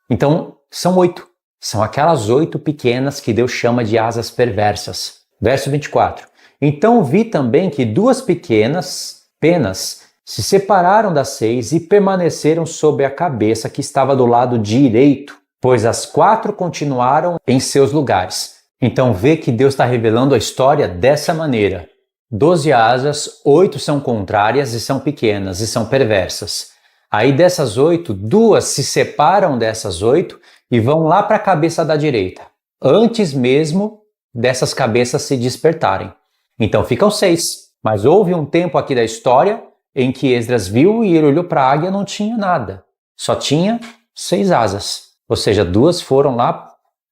Então são 8. São aquelas 8 pequenas que Deus chama de asas perversas. Verso 24. Então vi também que 2 pequenas penas se separaram das 6 e permaneceram sobre a cabeça que estava do lado direito, pois as 4 continuaram em seus lugares. Então vê que Deus está revelando a história dessa maneira. 12 asas, 8 são contrárias e são pequenas e são perversas. Aí dessas 8, 2 se separam dessas 8 e vão lá para a cabeça da direita, antes mesmo dessas cabeças se despertarem. Então ficam 6, mas houve um tempo aqui da história em que Esdras viu e ele olhou para a águia e não tinha nada. Só tinha 6 asas, ou seja, 2 foram lá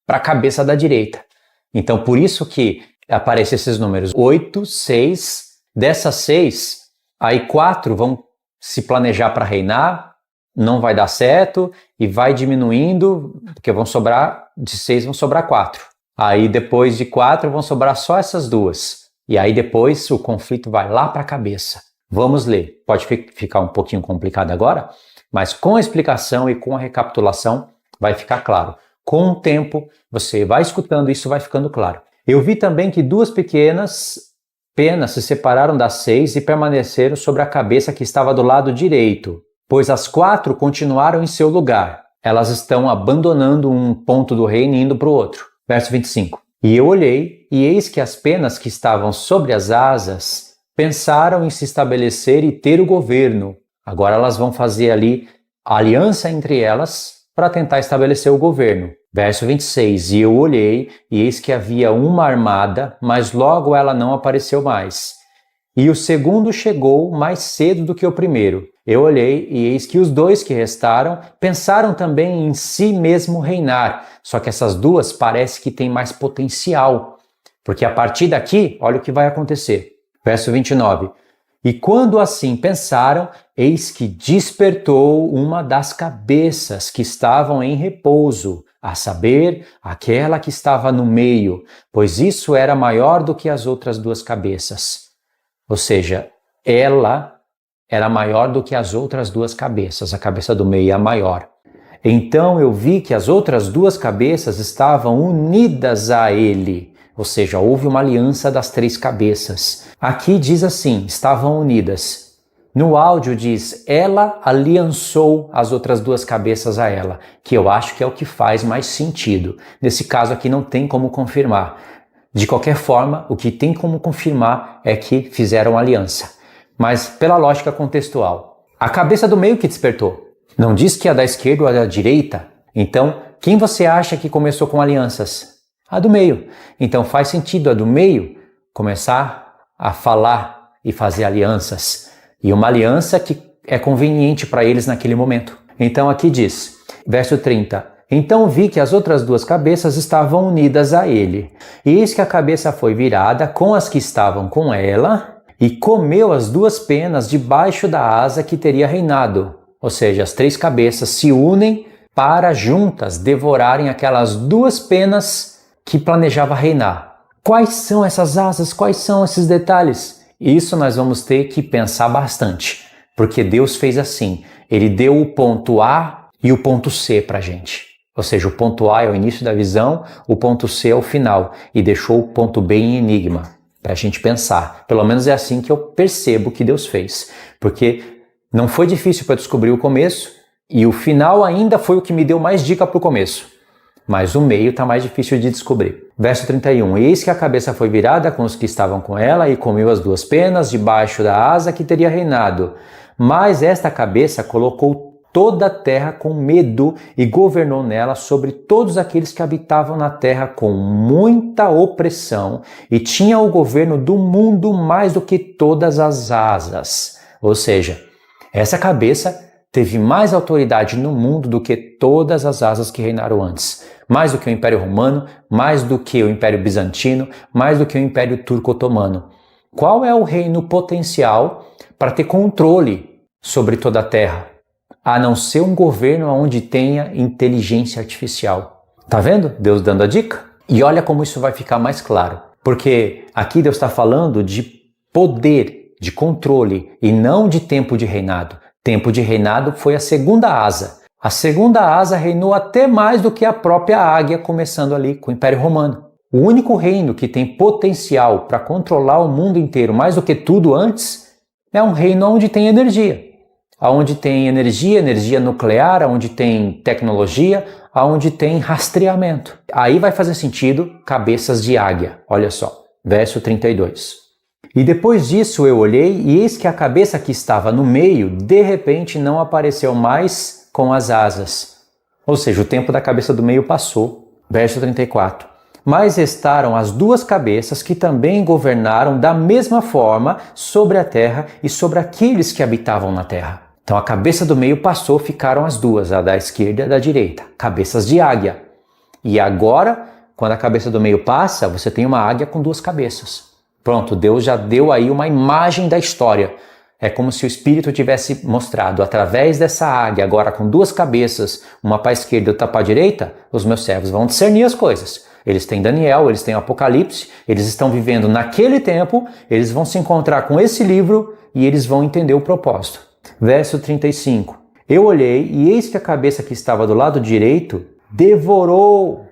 para a cabeça da direita. Então por isso que aparecem esses números 8, 6, dessas 6, aí 4 vão se planejar para reinar, não vai dar certo e vai diminuindo, porque vão sobrar, de 6 vão sobrar 4. Aí depois de 4 vão sobrar só essas 2. E aí depois o conflito vai lá para a cabeça. Vamos ler. Pode ficar um pouquinho complicado agora, mas com a explicação e com a recapitulação vai ficar claro. Com o tempo, você vai escutando isso, vai ficando claro. Eu vi também que 2 pequenas penas se separaram das 6 e permaneceram sobre a cabeça que estava do lado direito, pois as 4 continuaram em seu lugar. Elas estão abandonando um ponto do reino e indo para o outro. Verso 25. E eu olhei, e eis que as penas que estavam sobre as asas pensaram em se estabelecer e ter o governo. Agora elas vão fazer ali a aliança entre elas para tentar estabelecer o governo. Verso 26. E eu olhei, e eis que havia uma armada, mas logo ela não apareceu mais. E o segundo chegou mais cedo do que o primeiro. Eu olhei, e eis que os 2 que restaram pensaram também em si mesmo reinar. Só que essas 2 parece que têm mais potencial. Porque a partir daqui, olha o que vai acontecer. Verso 29. E quando assim pensaram, eis que despertou uma das cabeças que estavam em repouso, a saber, aquela que estava no meio, pois isso era maior do que as outras 2 cabeças. Ou seja, ela era maior do que as outras 2 cabeças, a cabeça do meio é a maior. Então eu vi que as outras 2 cabeças estavam unidas a ele, ou seja, houve uma aliança das 3 cabeças. Aqui diz assim, estavam unidas. No áudio diz, ela aliançou as outras 2 cabeças a ela, que eu acho que é o que faz mais sentido. Nesse caso aqui não tem como confirmar. De qualquer forma, o que tem como confirmar é que fizeram aliança. Mas pela lógica contextual, a cabeça do meio que despertou. Não diz que a da esquerda ou a da direita. Então, quem você acha que começou com alianças? A do meio. Então faz sentido a do meio começar a falar e fazer alianças. E uma aliança que é conveniente para eles naquele momento. Então aqui diz, verso 30. Então vi que as outras 2 cabeças estavam unidas a ele. E eis que a cabeça foi virada com as que estavam com ela e comeu as 2 penas debaixo da asa que teria reinado. Ou seja, as 3 cabeças se unem para juntas devorarem aquelas 2 penas que planejava reinar. Quais são essas asas? Quais são esses detalhes? Isso nós vamos ter que pensar bastante, porque Deus fez assim. Ele deu o ponto A e o ponto C para a gente. Ou seja, o ponto A é o início da visão, o ponto C é o final, e deixou o ponto B em enigma, para a gente pensar. Pelo menos é assim que eu percebo que Deus fez, porque não foi difícil para descobrir o começo, E o final ainda foi o que me deu mais dica para o começo. Mas o meio está mais difícil de descobrir. Verso 31. Eis que a cabeça foi virada com os que estavam com ela e comeu as duas penas debaixo da asa que teria reinado. Mas esta cabeça colocou toda a terra com medo e governou nela sobre todos aqueles que habitavam na terra com muita opressão e tinha o governo do mundo mais do que todas as asas. Ou seja, essa cabeça teve mais autoridade no mundo do que todas as asas que reinaram antes. Mais do que o Império Romano, mais do que o Império Bizantino, mais do que o Império Turco-Otomano. Qual é o reino potencial para ter controle sobre toda a terra? A não ser um governo onde tenha inteligência artificial. Tá vendo? Deus dando a dica. E olha como isso vai ficar mais claro. Porque aqui Deus está falando de poder, de controle e não de tempo de reinado. Tempo de reinado foi a segunda asa. A segunda asa reinou até mais do que a própria águia, começando ali com o Império Romano. O único reino que tem potencial para controlar o mundo inteiro mais do que tudo antes é um reino onde tem energia. Onde tem energia nuclear, onde tem tecnologia, onde tem rastreamento. Aí vai fazer sentido cabeças de águia. Olha só, verso 32. E depois disso eu olhei e eis que a cabeça que estava no meio, de repente não apareceu mais com as asas. Ou seja, o tempo da cabeça do meio passou. Verso 34. Mas restaram as duas cabeças que também governaram da mesma forma sobre a terra e sobre aqueles que habitavam na terra. Então a cabeça do meio passou, ficaram as duas, a da esquerda e a da direita, cabeças de águia. E agora, quando a cabeça do meio passa, você tem uma águia com duas cabeças. Pronto, Deus já deu aí uma imagem da história. É como se o Espírito tivesse mostrado, através dessa águia, agora com duas cabeças, uma para a esquerda e outra para a direita, os meus servos vão discernir as coisas. Eles têm Daniel, eles têm o Apocalipse, eles estão vivendo naquele tempo, eles vão se encontrar com esse livro e eles vão entender o propósito. Verso 35. Eu olhei e eis que a cabeça que estava do lado direito devorou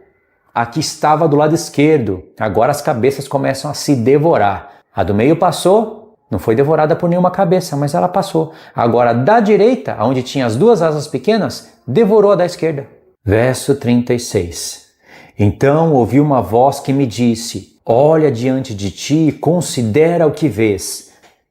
a que estava do lado esquerdo. Agora as cabeças começam a se devorar. A do meio passou, não foi devorada por nenhuma cabeça, mas ela passou. Agora da direita, onde tinha as duas asas pequenas, devorou a da esquerda. Verso 36. Então ouvi uma voz que me disse: olha diante de ti e considera o que vês.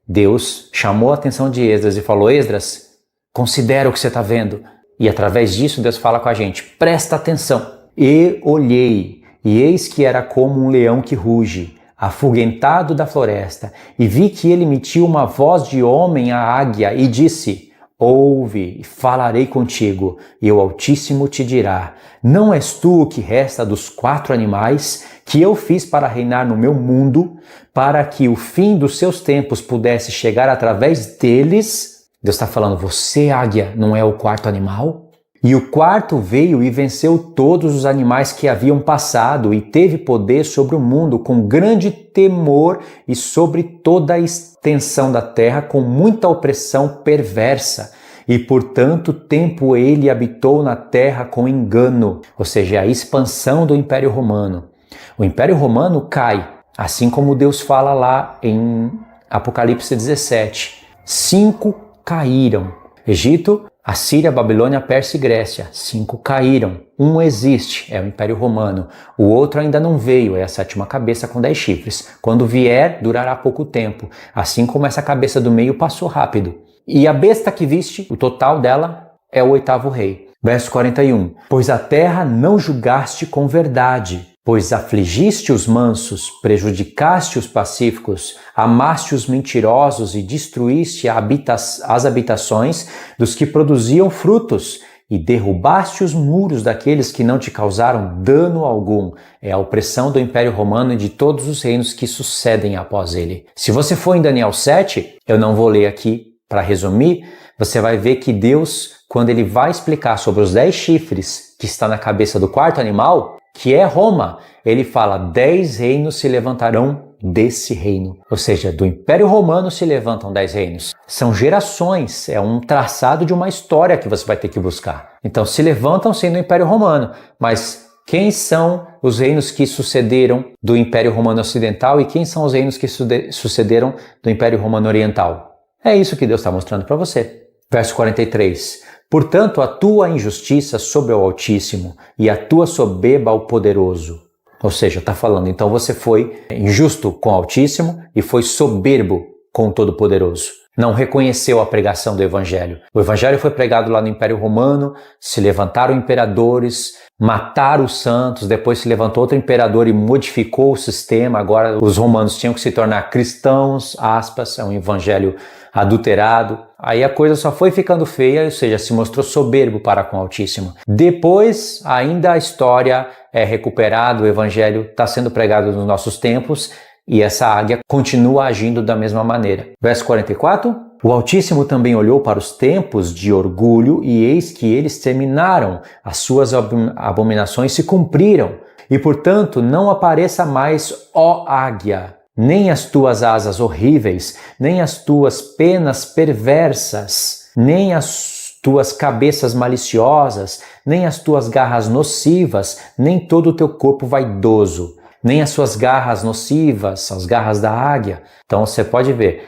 Deus chamou a atenção de Esdras e falou: Esdras, considera o que você está vendo. E através disso Deus fala com a gente: presta atenção. E olhei, e eis que era como um leão que ruge, afugentado da floresta, e vi que ele emitiu uma voz de homem à águia e disse: ouve, falarei contigo, e o Altíssimo te dirá: não és tu o que resta dos 4 animais que eu fiz para reinar no meu mundo, para que o fim dos seus tempos pudesse chegar através deles? Deus está falando: você, águia, não é o 4º animal? E o 4º veio e venceu todos os animais que haviam passado e teve poder sobre o mundo com grande temor e sobre toda a extensão da terra com muita opressão perversa. E por tanto tempo ele habitou na terra com engano, ou seja, a expansão do Império Romano. O Império Romano cai, assim como Deus fala lá em Apocalipse 17. 5 caíram. Egito, Assíria, Babilônia, Pérsia e Grécia. 5 caíram. Um existe, é o Império Romano. O outro ainda não veio, é a 7ª cabeça com 10 chifres. Quando vier, durará pouco tempo. Assim como essa cabeça do meio passou rápido. E a besta que viste, o total dela, é o 8º rei. Verso 41. Pois a terra não julgaste com verdade, pois afligiste os mansos, prejudicaste os pacíficos, amaste os mentirosos e destruíste as habitações dos que produziam frutos, e derrubaste os muros daqueles que não te causaram dano algum. É a opressão do Império Romano e de todos os reinos que sucedem após ele. Se você for em Daniel 7, eu não vou ler aqui para resumir, você vai ver que Deus, quando ele vai explicar sobre os 10 chifres que está na cabeça do 4º animal, que é Roma, ele fala: 10 reinos se levantarão desse reino. Ou seja, do Império Romano se levantam 10 reinos. São gerações, é um traçado de uma história que você vai ter que buscar. Então se levantam sendo o Império Romano, mas quem são os reinos que sucederam do Império Romano Ocidental e quem são os reinos que sucederam do Império Romano Oriental? É isso que Deus está mostrando para você. Verso 43. Portanto, a tua injustiça sobre o Altíssimo e a tua soberba ao Poderoso. Ou seja, está falando, então você foi injusto com o Altíssimo e foi soberbo com o Todo-Poderoso. Não reconheceu a pregação do Evangelho. O Evangelho foi pregado lá no Império Romano, se levantaram imperadores, mataram os santos, depois se levantou outro imperador e modificou o sistema. Agora os romanos tinham que se tornar cristãos, aspas, é um evangelho adulterado. Aí a coisa só foi ficando feia, ou seja, se mostrou soberbo para com o Altíssimo. Depois, ainda a história é recuperada, o evangelho está sendo pregado nos nossos tempos e essa águia continua agindo da mesma maneira. Verso 44. O Altíssimo também olhou para os tempos de orgulho e eis que eles terminaram, as suas abominações se cumpriram. E, portanto, não apareça mais, ó águia, nem as tuas asas horríveis, nem as tuas penas perversas, nem as tuas cabeças maliciosas, nem as tuas garras nocivas, nem todo o teu corpo vaidoso, nem as suas garras nocivas, as garras da águia. Então você pode ver,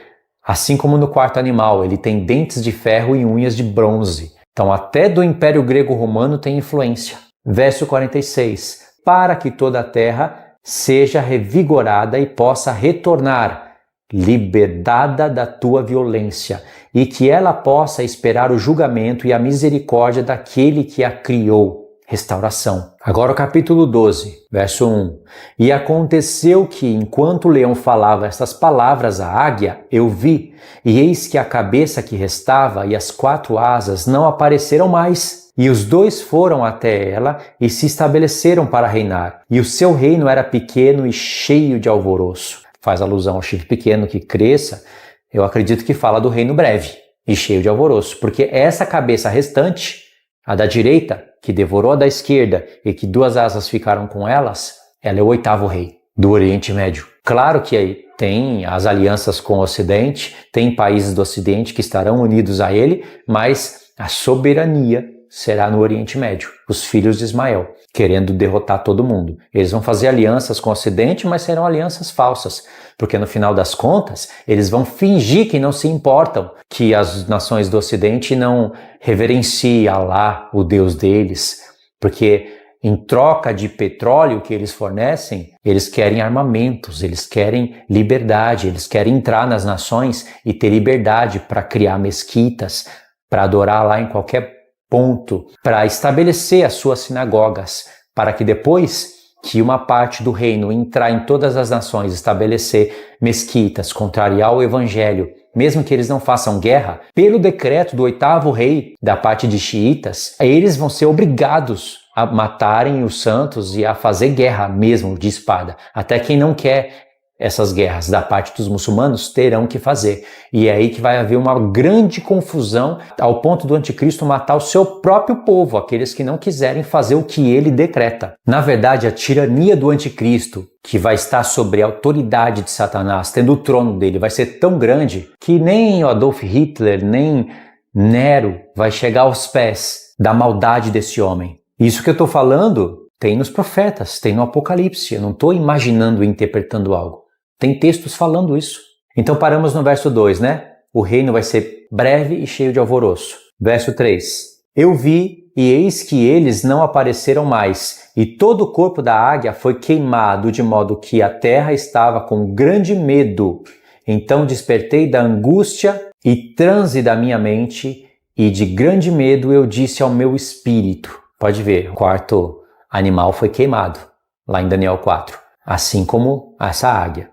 assim como no quarto animal, ele tem dentes de ferro e unhas de bronze. Então até do Império Grego-Romano tem influência. Verso 46. Para que toda a terra seja revigorada e possa retornar, libertada da tua violência, e que ela possa esperar o julgamento e a misericórdia daquele que a criou. Restauração. Agora o capítulo 12, verso 1. E aconteceu que, enquanto o leão falava estas palavras à águia, eu vi, e eis que a cabeça que restava e as 4 asas não apareceram mais. E os 2 foram até ela e se estabeleceram para reinar. E o seu reino era pequeno e cheio de alvoroço. Faz alusão ao chifre pequeno que cresça. Eu acredito que fala do reino breve e cheio de alvoroço, porque essa cabeça restante, a da direita, que devorou a da esquerda e que 2 asas ficaram com elas, ela é o 8º rei do Oriente Médio. Claro que aí tem as alianças com o Ocidente, tem países do Ocidente que estarão unidos a ele, mas a soberania será no Oriente Médio, os filhos de Ismael, querendo derrotar todo mundo. Eles vão fazer alianças com o Ocidente, mas serão alianças falsas, porque no final das contas, eles vão fingir que não se importam, que as nações do Ocidente não reverenciem Alá, o Deus deles, porque em troca de petróleo que eles fornecem, eles querem armamentos, eles querem liberdade, eles querem entrar nas nações e ter liberdade para criar mesquitas, para adorar lá em qualquer ponto, para estabelecer as suas sinagogas, para que depois que uma parte do reino entrar em todas as nações, estabelecer mesquitas, contrariar o evangelho, mesmo que eles não façam guerra, pelo decreto do 8º rei da parte de xiitas, eles vão ser obrigados a matarem os santos e a fazer guerra mesmo de espada. Até quem não quer essas guerras da parte dos muçulmanos terão que fazer. E é aí que vai haver uma grande confusão ao ponto do anticristo matar o seu próprio povo, aqueles que não quiserem fazer o que ele decreta. Na verdade, a tirania do anticristo, que vai estar sobre a autoridade de Satanás, tendo o trono dele, vai ser tão grande que nem Adolf Hitler, nem Nero vai chegar aos pés da maldade desse homem. Isso que eu estou falando tem nos profetas, tem no Apocalipse. Eu não estou imaginando e interpretando algo. Tem textos falando isso. Então paramos no verso 2, né? O reino vai ser breve e cheio de alvoroço. Verso 3. Eu vi, e eis que eles não apareceram mais, e todo o corpo da águia foi queimado, de modo que a terra estava com grande medo. Então despertei da angústia e transe da minha mente, e de grande medo eu disse ao meu espírito. Pode ver, o 4º animal foi queimado, lá em Daniel 4, assim como essa águia.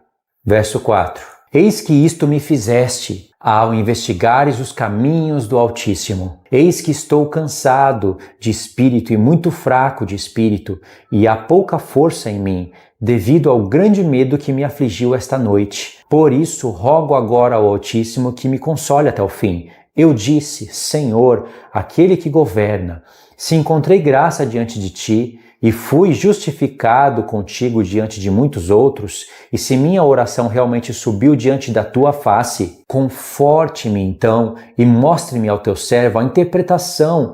Verso 4. Eis que isto me fizeste, ao investigares os caminhos do Altíssimo. Eis que estou cansado de espírito e muito fraco de espírito, e há pouca força em mim, devido ao grande medo que me afligiu esta noite. Por isso rogo agora ao Altíssimo que me console até o fim. Eu disse, Senhor, aquele que governa, se encontrei graça diante de ti, e fui justificado contigo diante de muitos outros, e se minha oração realmente subiu diante da tua face, conforte-me então e mostre-me ao teu servo a interpretação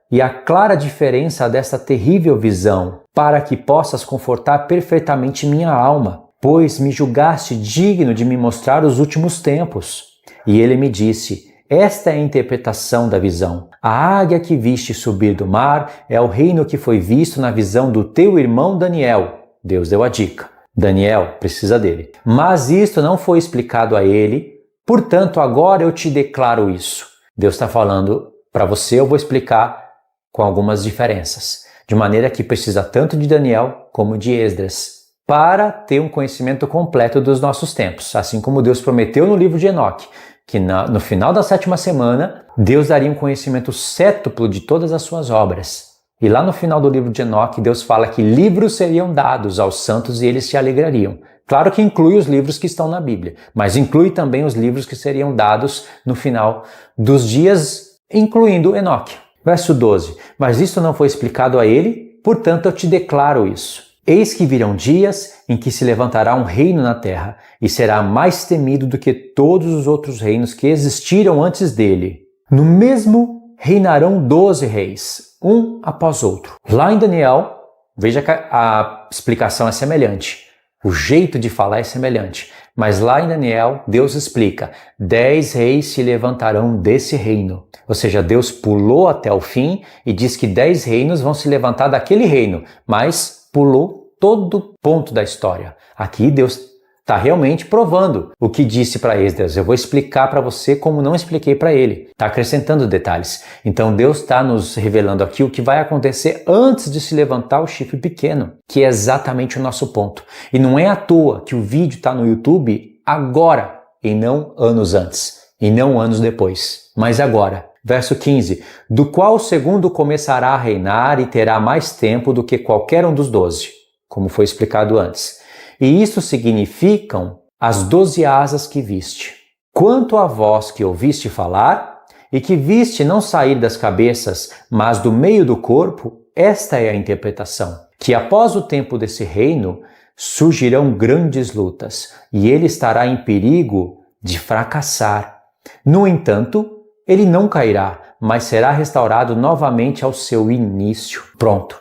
e a clara diferença desta terrível visão, para que possas confortar perfeitamente minha alma, pois me julgaste digno de me mostrar os últimos tempos. E ele me disse, esta é a interpretação da visão. A águia que viste subir do mar é o reino que foi visto na visão do teu irmão Daniel. Deus deu a dica. Daniel precisa dele. Mas isto não foi explicado a ele, portanto agora eu te declaro isso. Deus está falando para você, eu vou explicar com algumas diferenças. De maneira que precisa tanto de Daniel como de Esdras, para ter um conhecimento completo dos nossos tempos. Assim como Deus prometeu no livro de Enoque, que no final da 7ª semana, Deus daria um conhecimento cétuplo de todas as suas obras. E lá no final do livro de Enoque, Deus fala que livros seriam dados aos santos e eles se alegrariam. Claro que inclui os livros que estão na Bíblia, mas inclui também os livros que seriam dados no final dos dias, incluindo Enoque. Verso 12. Mas isto não foi explicado a ele, portanto eu te declaro isso. Eis que virão dias em que se levantará um reino na terra, e será mais temido do que todos os outros reinos que existiram antes dele. No mesmo reinarão 12 reis, um após outro. Lá em Daniel, veja que a explicação é semelhante. O jeito de falar é semelhante. Mas lá em Daniel, Deus explica, 10 reis se levantarão desse reino. Ou seja, Deus pulou até o fim e diz que 10 reinos vão se levantar daquele reino, mas pulou todo o ponto da história. Aqui Deus está realmente provando o que disse para Esdras. Eu vou explicar para você como não expliquei para ele. Está acrescentando detalhes. Então Deus está nos revelando aqui o que vai acontecer antes de se levantar o chifre pequeno, que é exatamente o nosso ponto. E não é à toa que o vídeo está no YouTube agora e não anos antes, e não anos depois, mas agora. Verso 15, do qual o segundo começará a reinar e terá mais tempo do que qualquer um dos 12, como foi explicado antes. E isso significam as 12 asas que viste. Quanto a vós que ouviste falar, e que viste não sair das cabeças, mas do meio do corpo, esta é a interpretação, que após o tempo desse reino, surgirão grandes lutas, e ele estará em perigo de fracassar. No entanto, ele não cairá, mas será restaurado novamente ao seu início. Pronto.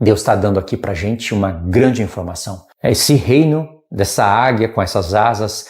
Deus está dando aqui para a gente uma grande informação. Esse reino dessa águia com essas asas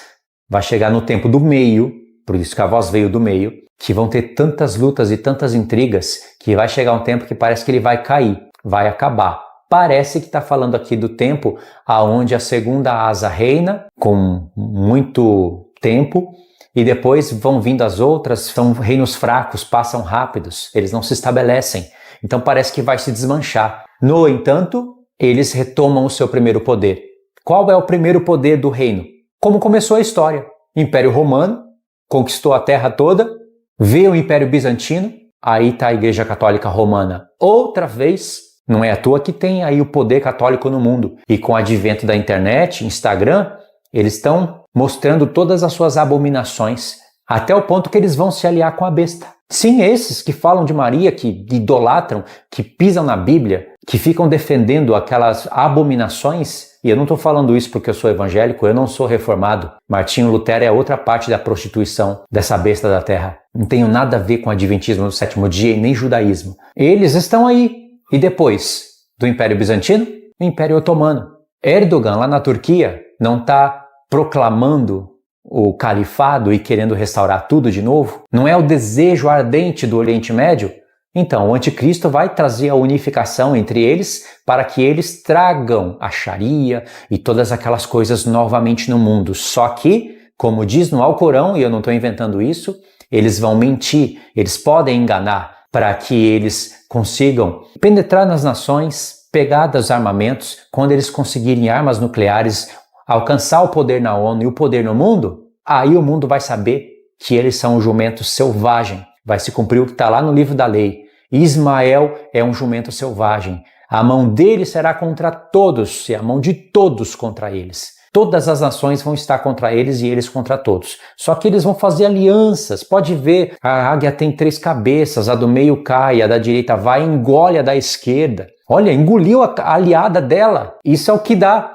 vai chegar no tempo do meio, por isso que a voz veio do meio, que vão ter tantas lutas e tantas intrigas que vai chegar um tempo que parece que ele vai cair, vai acabar. Parece que está falando aqui do tempo aonde a segunda asa reina com muito tempo, e depois vão vindo as outras, são reinos fracos, passam rápidos, eles não se estabelecem. Então parece que vai se desmanchar. No entanto, eles retomam o seu primeiro poder. Qual é o primeiro poder do reino? Como começou a história. Império Romano conquistou a terra toda, veio o Império Bizantino, aí está a Igreja Católica Romana. Outra vez, não é à toa que tem aí o poder católico no mundo. E com o advento da internet, Instagram, eles estão mostrando todas as suas abominações, até o ponto que eles vão se aliar com a besta. Sim, esses que falam de Maria, que idolatram, que pisam na Bíblia, que ficam defendendo aquelas abominações, e eu não estou falando isso porque eu sou evangélico, eu não sou reformado. Martinho Lutero é outra parte da prostituição dessa besta da terra. Não tenho nada a ver com o adventismo do sétimo dia e nem judaísmo. Eles estão aí. E depois do Império Bizantino, o Império Otomano. Erdogan, lá na Turquia, não está proclamando o califado e querendo restaurar tudo de novo? Não é o desejo ardente do Oriente Médio? Então, o anticristo vai trazer a unificação entre eles para que eles tragam a Sharia e todas aquelas coisas novamente no mundo. Só que, como diz no Alcorão, e eu não estou inventando isso, eles vão mentir, eles podem enganar para que eles consigam penetrar nas nações, pegar dos armamentos, quando eles conseguirem armas nucleares, alcançar o poder na ONU e o poder no mundo, aí o mundo vai saber que eles são um jumento selvagem. Vai se cumprir o que está lá no livro da lei. Ismael é um jumento selvagem. A mão dele será contra todos e a mão de todos contra eles. Todas as nações vão estar contra eles e eles contra todos. Só que eles vão fazer alianças. Pode ver, a águia tem 3 cabeças, a do meio cai, a da direita vai e engole a da esquerda. Olha, engoliu a aliada dela. Isso é o que dá.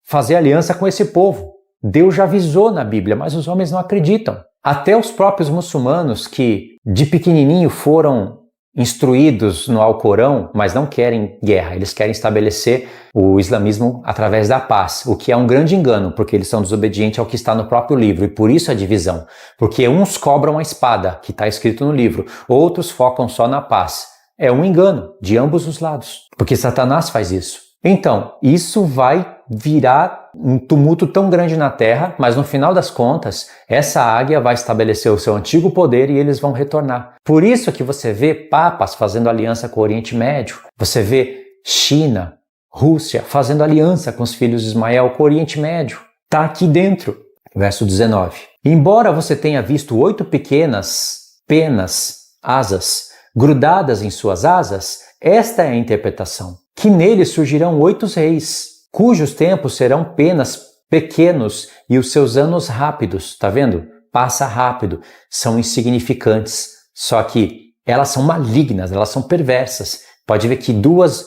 Fazer aliança com esse povo. Deus já avisou na Bíblia, mas os homens não acreditam. Até os próprios muçulmanos que de pequenininho foram instruídos no Alcorão, mas não querem guerra. Eles querem estabelecer o islamismo através da paz, o que é um grande engano, porque eles são desobedientes ao que está no próprio livro, e por isso a divisão. Porque uns cobram a espada, que está escrito no livro, outros focam só na paz. É um engano de ambos os lados, porque Satanás faz isso. Então, isso vai virar um tumulto tão grande na Terra, mas no final das contas, essa águia vai estabelecer o seu antigo poder e eles vão retornar. Por isso que você vê papas fazendo aliança com o Oriente Médio, você vê China, Rússia fazendo aliança com os filhos de Ismael com o Oriente Médio. Está aqui dentro. Verso 19. Embora você tenha visto 8 pequenas penas, asas, grudadas em suas asas, esta é a interpretação. Que neles surgirão 8 reis, cujos tempos serão penas pequenos e os seus anos rápidos. Tá vendo? Passa rápido, são insignificantes. Só que elas são malignas, elas são perversas. Pode ver que 2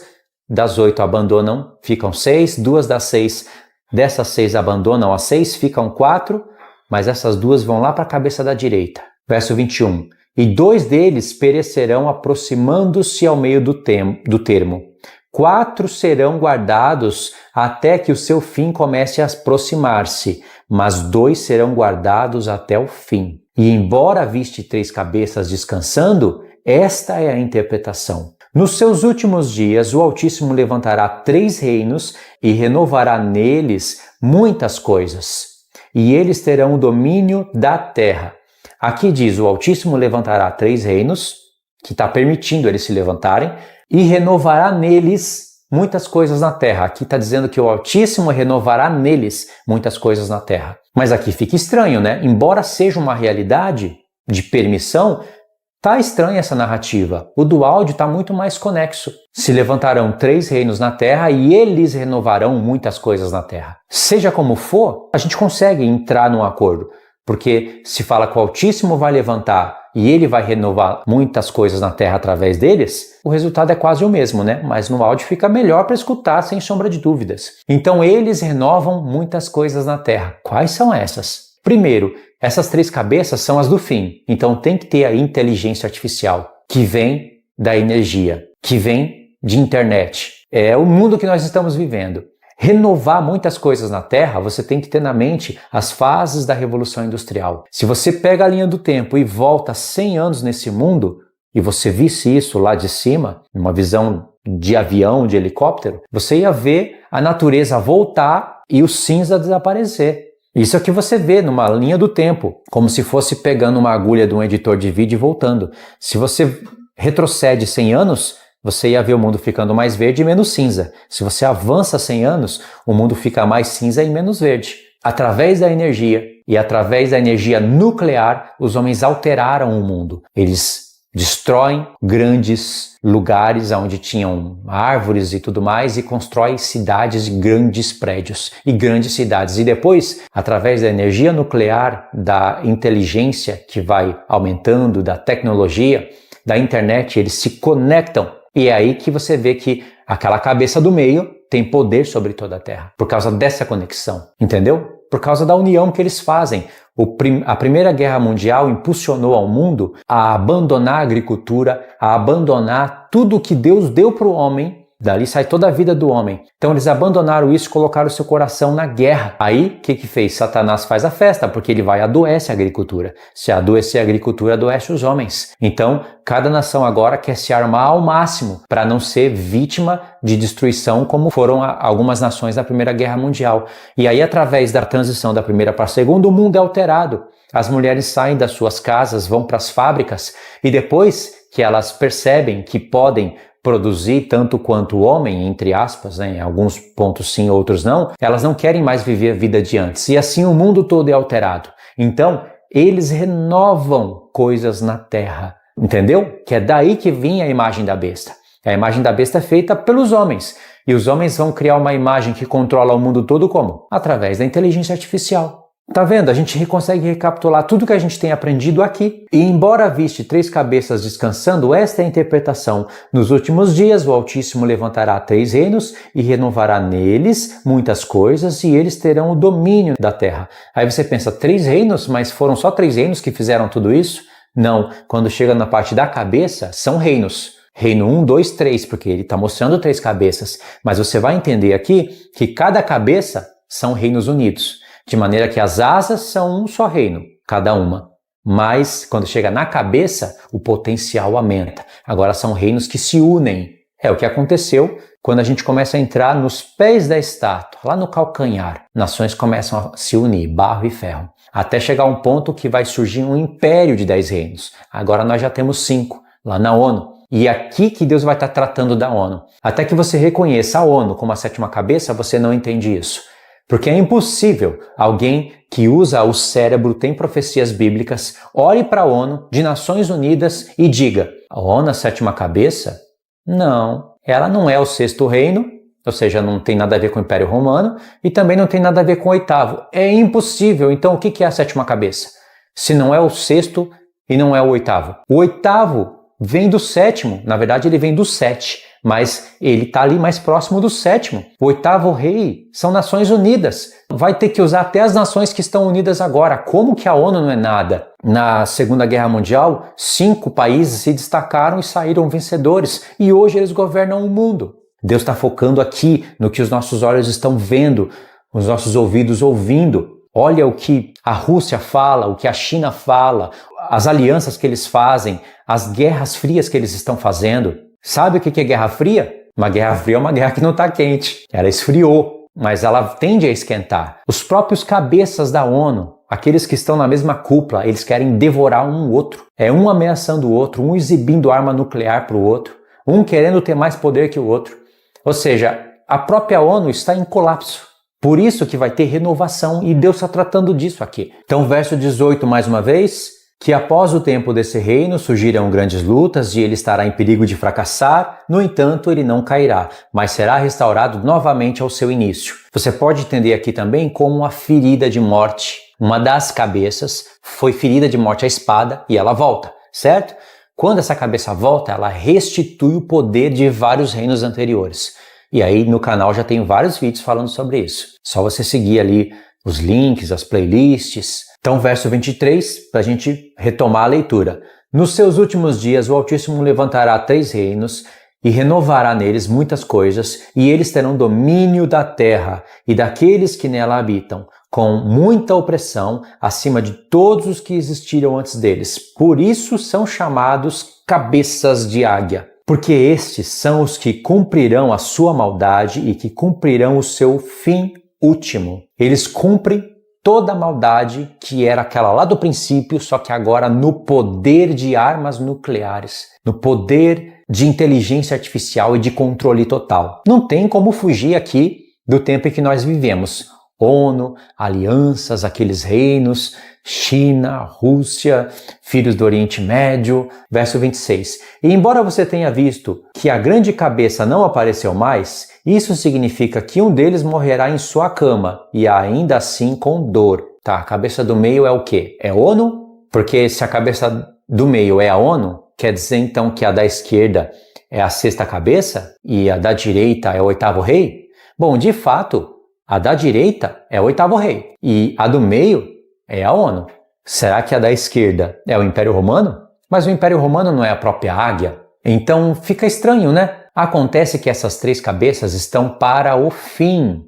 das 8 abandonam, ficam 6, 2 das 6, dessas 6 abandonam as 6, ficam 4, mas essas 2 vão lá para a cabeça da direita. Verso 21. E 2 deles perecerão aproximando-se ao meio do termo. 4 serão guardados até que o seu fim comece a aproximar-se, mas 2 serão guardados até o fim. E embora viste 3 cabeças descansando, esta é a interpretação. Nos seus últimos dias, o Altíssimo levantará 3 reinos e renovará neles muitas coisas. E eles terão o domínio da terra. Aqui diz, o Altíssimo levantará 3 reinos, que está permitindo eles se levantarem, e renovará neles muitas coisas na terra. Aqui está dizendo que o Altíssimo renovará neles muitas coisas na terra. Mas aqui fica estranho, né? Embora seja uma realidade de permissão, tá estranha essa narrativa. O do áudio está muito mais conexo. Se levantarão 3 reinos na terra e eles renovarão muitas coisas na terra. Seja como for, a gente consegue entrar num acordo. Porque se fala que o Altíssimo vai levantar e ele vai renovar muitas coisas na terra através deles, o resultado é quase o mesmo, né? Mas no áudio fica melhor para escutar, sem sombra de dúvidas. Então eles renovam muitas coisas na terra. Quais são essas? Primeiro, essas 3 cabeças são as do fim. Então tem que ter a inteligência artificial, que vem da energia, que vem de internet. É o mundo que nós estamos vivendo. Renovar muitas coisas na Terra, você tem que ter na mente as fases da Revolução Industrial. Se você pega a linha do tempo e volta 100 anos nesse mundo, e você visse isso lá de cima, uma visão de avião, de helicóptero, você ia ver a natureza voltar e o cinza desaparecer. Isso é o que você vê numa linha do tempo, como se fosse pegando uma agulha de um editor de vídeo e voltando. Se você retrocede 100 anos, você ia ver o mundo ficando mais verde e menos cinza. Se você avança 100 anos, o mundo fica mais cinza e menos verde. Através da energia e através da energia nuclear, os homens alteraram o mundo. Eles destroem grandes lugares onde tinham árvores e tudo mais e constroem cidades e grandes prédios e grandes cidades. E depois, através da energia nuclear, da inteligência que vai aumentando, da tecnologia, da internet, eles se conectam. E é aí que você vê que aquela cabeça do meio tem poder sobre toda a Terra, por causa dessa conexão, entendeu? Por causa da união que eles fazem. A Primeira Guerra Mundial impulsionou ao mundo a abandonar a agricultura, a abandonar tudo que Deus deu para o homem. Dali sai toda a vida do homem. Então eles abandonaram isso e colocaram o seu coração na guerra. Aí, o que fez? Satanás faz a festa, porque ele vai adoece a agricultura. Se adoecer a agricultura, adoece os homens. Então, cada nação agora quer se armar ao máximo para não ser vítima de destruição, como foram algumas nações da Primeira Guerra Mundial. E aí, através da transição da primeira para a segunda, o mundo é alterado. As mulheres saem das suas casas, vão para as fábricas e depois que elas percebem que podem produzir tanto quanto o homem, entre aspas, né? Em alguns pontos sim, outros não, elas não querem mais viver a vida de antes. E assim o mundo todo é alterado. Então, eles renovam coisas na terra. Entendeu? Que é daí que vinha a imagem da besta. A imagem da besta é feita pelos homens. E os homens vão criar uma imagem que controla o mundo todo como? Através da inteligência artificial. Tá vendo? A gente consegue recapitular tudo que a gente tem aprendido aqui. E embora viste 3 cabeças descansando, esta é a interpretação. Nos últimos dias o Altíssimo levantará 3 reinos e renovará neles muitas coisas e eles terão o domínio da terra. Aí você pensa, 3 reinos? Mas foram só 3 reinos que fizeram tudo isso? Não, quando chega na parte da cabeça, são reinos. Reino 1, 2, 3, porque ele está mostrando 3 cabeças. Mas você vai entender aqui que cada cabeça são reinos unidos. De maneira que as asas são um só reino, cada uma. Mas, quando chega na cabeça, o potencial aumenta. Agora são reinos que se unem. É o que aconteceu quando a gente começa a entrar nos pés da estátua, lá no calcanhar. Nações começam a se unir, barro e ferro. Até chegar a um ponto que vai surgir um império de 10 reinos. Agora nós já temos 5, lá na ONU. E é aqui que Deus vai estar tratando da ONU. Até que você reconheça a ONU como a 7ª cabeça, você não entende isso. Porque é impossível alguém que usa o cérebro, tem profecias bíblicas, olhe para a ONU de Nações Unidas e diga: a ONU, a 7ª cabeça? Não, ela não é o 6º reino, ou seja, não tem nada a ver com o Império Romano e também não tem nada a ver com o 8º. É impossível. Então o que é a 7ª cabeça? Se não é o 6º e não é o 8º. O 8º vem do 7º, na verdade ele vem do 7, mas ele está ali mais próximo do 7º. O 8º rei são Nações Unidas. Vai ter que usar até as nações que estão unidas agora. Como que a ONU não é nada? Na Segunda Guerra Mundial, 5 países se destacaram e saíram vencedores, e hoje eles governam o mundo. Deus está focando aqui no que os nossos olhos estão vendo, os nossos ouvidos ouvindo. Olha o que a Rússia fala, o que a China fala, as alianças que eles fazem, as guerras frias que eles estão fazendo. Sabe o que é guerra fria? Uma guerra fria é uma guerra que não está quente. Ela esfriou, mas ela tende a esquentar. Os próprios cabeças da ONU, aqueles que estão na mesma cúpula, eles querem devorar um outro. É um ameaçando o outro, um exibindo arma nuclear para o outro, um querendo ter mais poder que o outro. Ou seja, a própria ONU está em colapso. Por isso que vai ter renovação e Deus está tratando disso aqui. Então, verso 18 mais uma vez, que após o tempo desse reino surgirão grandes lutas e ele estará em perigo de fracassar, no entanto ele não cairá, mas será restaurado novamente ao seu início. Você pode entender aqui também como uma ferida de morte. Uma das cabeças foi ferida de morte à espada e ela volta, certo? Quando essa cabeça volta, ela restitui o poder de vários reinos anteriores. E aí no canal já tem vários vídeos falando sobre isso. Só você seguir ali os links, as playlists. Então, verso 23, para a gente retomar a leitura. Nos seus últimos dias, o Altíssimo levantará 3 reinos e renovará neles muitas coisas, e eles terão domínio da terra e daqueles que nela habitam, com muita opressão acima de todos os que existiram antes deles. Por isso são chamados cabeças de águia. Porque estes são os que cumprirão a sua maldade e que cumprirão o seu fim último. Eles cumprem toda a maldade que era aquela lá do princípio, só que agora no poder de armas nucleares, no poder de inteligência artificial e de controle total. Não tem como fugir aqui do tempo em que nós vivemos. ONU, alianças, aqueles reinos, China, Rússia, filhos do Oriente Médio, verso 26. E embora você tenha visto que a grande cabeça não apareceu mais, isso significa que um deles morrerá em sua cama, e ainda assim com dor. Tá, a cabeça do meio é o quê? É ONU? Porque se a cabeça do meio é a ONU, quer dizer então que a da esquerda é a 6ª cabeça e a da direita é o 8º rei? Bom, de fato, a da direita é o 8º rei e a do meio é a ONU. Será que a da esquerda é o Império Romano? Mas o Império Romano não é a própria águia. Então fica estranho, né? Acontece que essas 3 cabeças estão para o fim.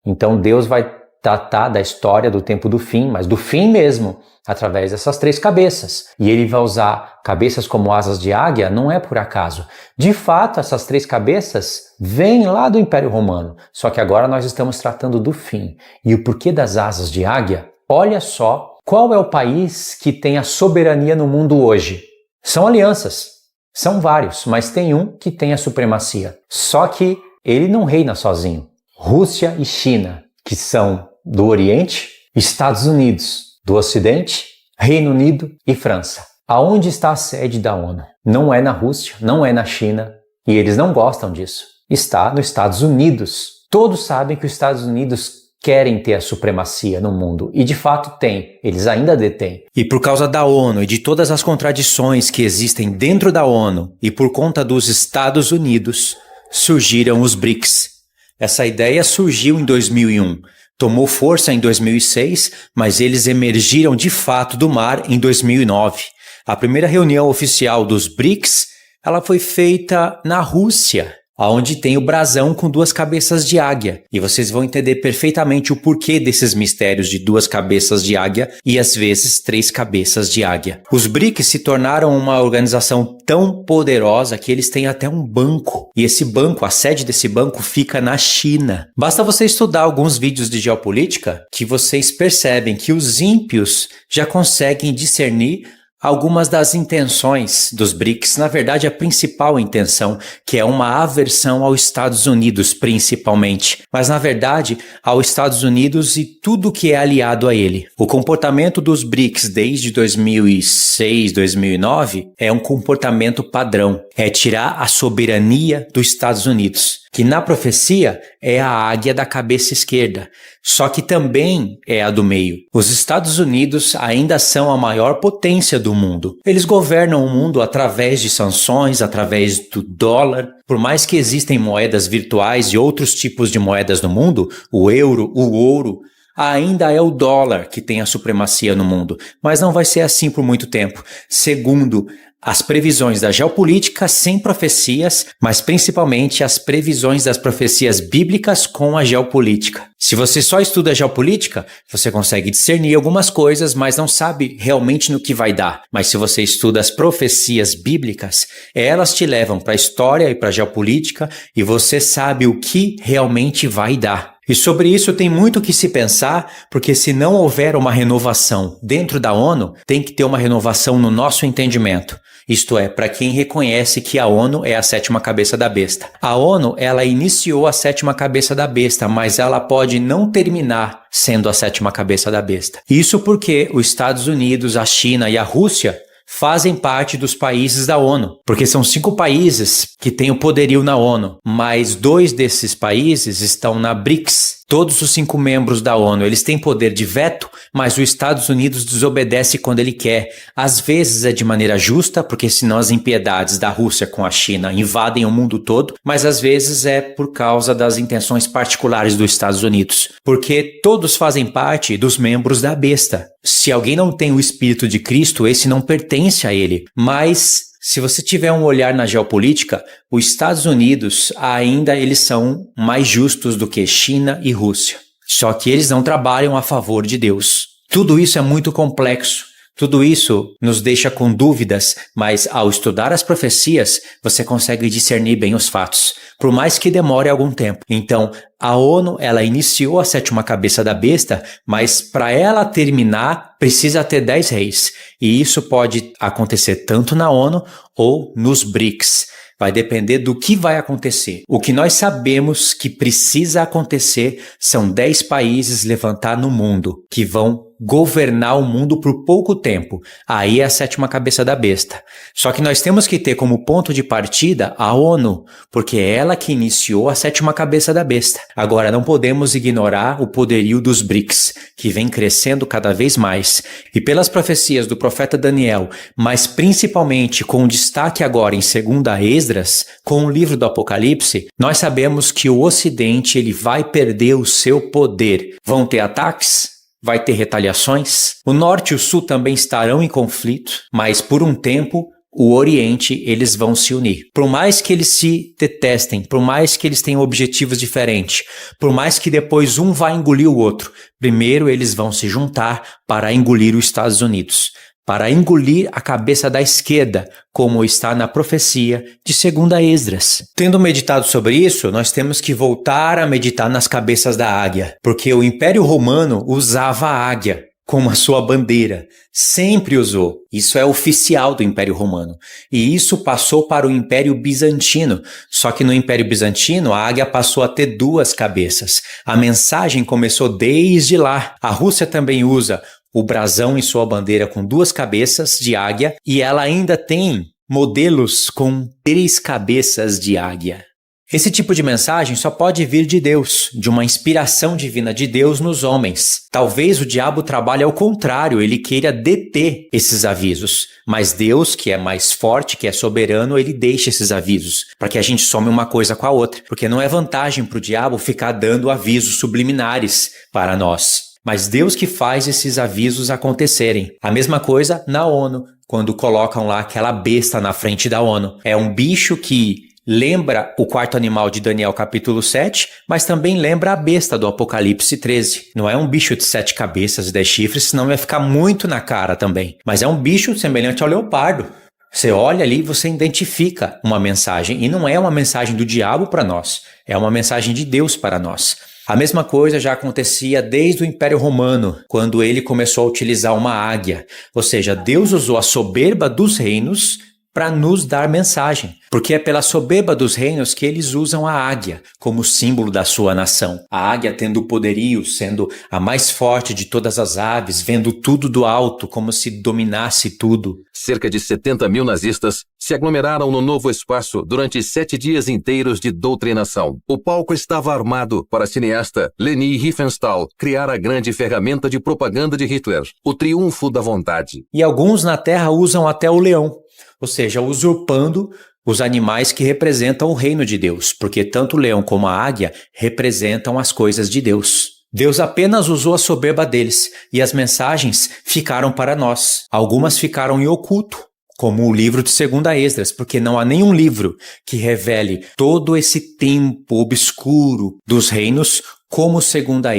Então Deus vai tratar da história do tempo do fim, mas do fim mesmo, através dessas 3 cabeças. E ele vai usar cabeças como asas de águia, não é por acaso. De fato, essas 3 cabeças vêm lá do Império Romano, só que agora nós estamos tratando do fim. E o porquê das asas de águia? Olha só, qual é o país que tem a soberania no mundo hoje? São alianças. São vários, mas tem um que tem a supremacia. Só que ele não reina sozinho. Rússia e China, que são do Oriente, Estados Unidos do Ocidente, Reino Unido e França. Aonde está a sede da ONU? Não é na Rússia, não é na China, e eles não gostam disso. Está nos Estados Unidos. Todos sabem que os Estados Unidos querem ter a supremacia no mundo, e de fato tem, eles ainda detêm. E por causa da ONU e de todas as contradições que existem dentro da ONU e por conta dos Estados Unidos, surgiram os BRICS. Essa ideia surgiu em 2001, tomou força em 2006, mas eles emergiram de fato do mar em 2009. A primeira reunião oficial dos BRICS, ela foi feita na Rússia, onde tem o brasão com 2 cabeças de águia. E vocês vão entender perfeitamente o porquê desses mistérios de 2 cabeças de águia e às vezes 3 cabeças de águia. Os BRICS se tornaram uma organização tão poderosa que eles têm até um banco. E esse banco, a sede desse banco fica na China. Basta você estudar alguns vídeos de geopolítica que vocês percebem que os ímpios já conseguem discernir algumas das intenções dos BRICS, na verdade a principal intenção, que é uma aversão aos Estados Unidos principalmente, mas na verdade aos Estados Unidos e tudo que é aliado a ele. O comportamento dos BRICS desde 2006, 2009 é um comportamento padrão, é tirar a soberania dos Estados Unidos, que na profecia é a águia da cabeça esquerda, só que também é a do meio. Os Estados Unidos ainda são a maior potência do mundo. Eles governam o mundo através de sanções, através do dólar. Por mais que existem moedas virtuais e outros tipos de moedas no mundo, o euro, o ouro, ainda é o dólar que tem a supremacia no mundo, mas não vai ser assim por muito tempo. Segundo as previsões da geopolítica sem profecias, mas principalmente as previsões das profecias bíblicas com a geopolítica. Se você só estuda a geopolítica, você consegue discernir algumas coisas, mas não sabe realmente no que vai dar. Mas se você estuda as profecias bíblicas, elas te levam para a história e para a geopolítica e você sabe o que realmente vai dar. E sobre isso tem muito que se pensar, porque se não houver uma renovação dentro da ONU, tem que ter uma renovação no nosso entendimento. Isto é, para quem reconhece que a ONU é a 7ª cabeça da besta. A ONU, ela iniciou a 7ª cabeça da besta, mas ela pode não terminar sendo a 7ª cabeça da besta. Isso porque os Estados Unidos, a China e a Rússia fazem parte dos países da ONU, porque são 5 países que têm o poderio na ONU, mas 2 desses países estão na BRICS. Todos os 5 membros da ONU, eles têm poder de veto, mas os Estados Unidos desobedece quando ele quer. Às vezes é de maneira justa, porque senão as impiedades da Rússia com a China invadem o mundo todo, mas às vezes é por causa das intenções particulares dos Estados Unidos, porque todos fazem parte dos membros da besta. Se alguém não tem o Espírito de Cristo, esse não pertence a ele, mas se você tiver um olhar na geopolítica, os Estados Unidos ainda eles são mais justos do que China e Rússia. Só que eles não trabalham a favor de Deus. Tudo isso é muito complexo. Tudo isso nos deixa com dúvidas, mas ao estudar as profecias, você consegue discernir bem os fatos, por mais que demore algum tempo. Então, a ONU, ela iniciou a 7ª cabeça da besta, mas para ela terminar, precisa ter 10 reis. E isso pode acontecer tanto na ONU ou nos BRICS. Vai depender do que vai acontecer. O que nós sabemos que precisa acontecer são 10 países levantar no mundo, que vão governar o mundo por pouco tempo. Aí é a 7ª cabeça da besta. Só que nós temos que ter como ponto de partida a ONU, porque é ela que iniciou a 7ª cabeça da besta. Agora, não podemos ignorar o poderio dos BRICS, que vem crescendo cada vez mais. E pelas profecias do profeta Daniel, mas principalmente com destaque agora em 2ª Esdras, com o livro do Apocalipse, nós sabemos que o Ocidente ele vai perder o seu poder. Vão ter ataques? Vai ter retaliações? O Norte e o Sul também estarão em conflito, mas por um tempo o Oriente eles vão se unir. Por mais que eles se detestem, por mais que eles tenham objetivos diferentes, por mais que depois um vá engolir o outro, primeiro eles vão se juntar para engolir os Estados Unidos, para engolir a cabeça da esquerda, como está na profecia de 2ª Esdras. Tendo meditado sobre isso, nós temos que voltar a meditar nas cabeças da águia, porque o Império Romano usava a águia como a sua bandeira, sempre usou. Isso é oficial do Império Romano. E isso passou para o Império Bizantino, só que no Império Bizantino a águia passou a ter 2 cabeças. A mensagem começou desde lá. A Rússia também usa o brasão em sua bandeira com 2 cabeças de águia e ela ainda tem modelos com 3 cabeças de águia. Esse tipo de mensagem só pode vir de Deus, de uma inspiração divina de Deus nos homens. Talvez o diabo trabalhe ao contrário, ele queira deter esses avisos. Mas Deus, que é mais forte, que é soberano, ele deixa esses avisos, para que a gente some uma coisa com a outra. Porque não é vantagem para o diabo ficar dando avisos subliminares para nós. Mas Deus que faz esses avisos acontecerem. A mesma coisa na ONU. quando colocam lá aquela besta na frente da ONU. É um bicho que lembra o quarto animal de Daniel capítulo 7, mas também lembra a besta do Apocalipse 13. Não é um bicho de 7 cabeças e 10 chifres, senão vai ficar muito na cara também. Mas é um bicho semelhante ao leopardo. Você olha ali e você identifica uma mensagem, e não é uma mensagem do diabo para nós, é uma mensagem de Deus para nós. A mesma coisa já acontecia desde o Império Romano, quando ele começou a utilizar uma águia. Ou seja, Deus usou a soberba dos reinos para nos dar mensagem, porque é pela soberba dos reinos que eles usam a águia como símbolo da sua nação. A águia tendo o poderio, sendo a mais forte de todas as aves, vendo tudo do alto, como se dominasse tudo. Cerca de 70 mil nazistas se aglomeraram no novo espaço durante 7 dias inteiros de doutrinação. O palco estava armado para a cineasta Leni Riefenstahl criar a grande ferramenta de propaganda de Hitler, o triunfo da vontade. E alguns na Terra usam até o leão, ou seja, usurpando os animais que representam o reino de Deus, porque tanto o leão como a águia representam as coisas de Deus. Deus apenas usou a soberba deles e as mensagens ficaram para nós. Algumas ficaram em oculto, como o livro de 2 Esdras, porque não há nenhum livro que revele todo esse tempo obscuro dos reinos como 2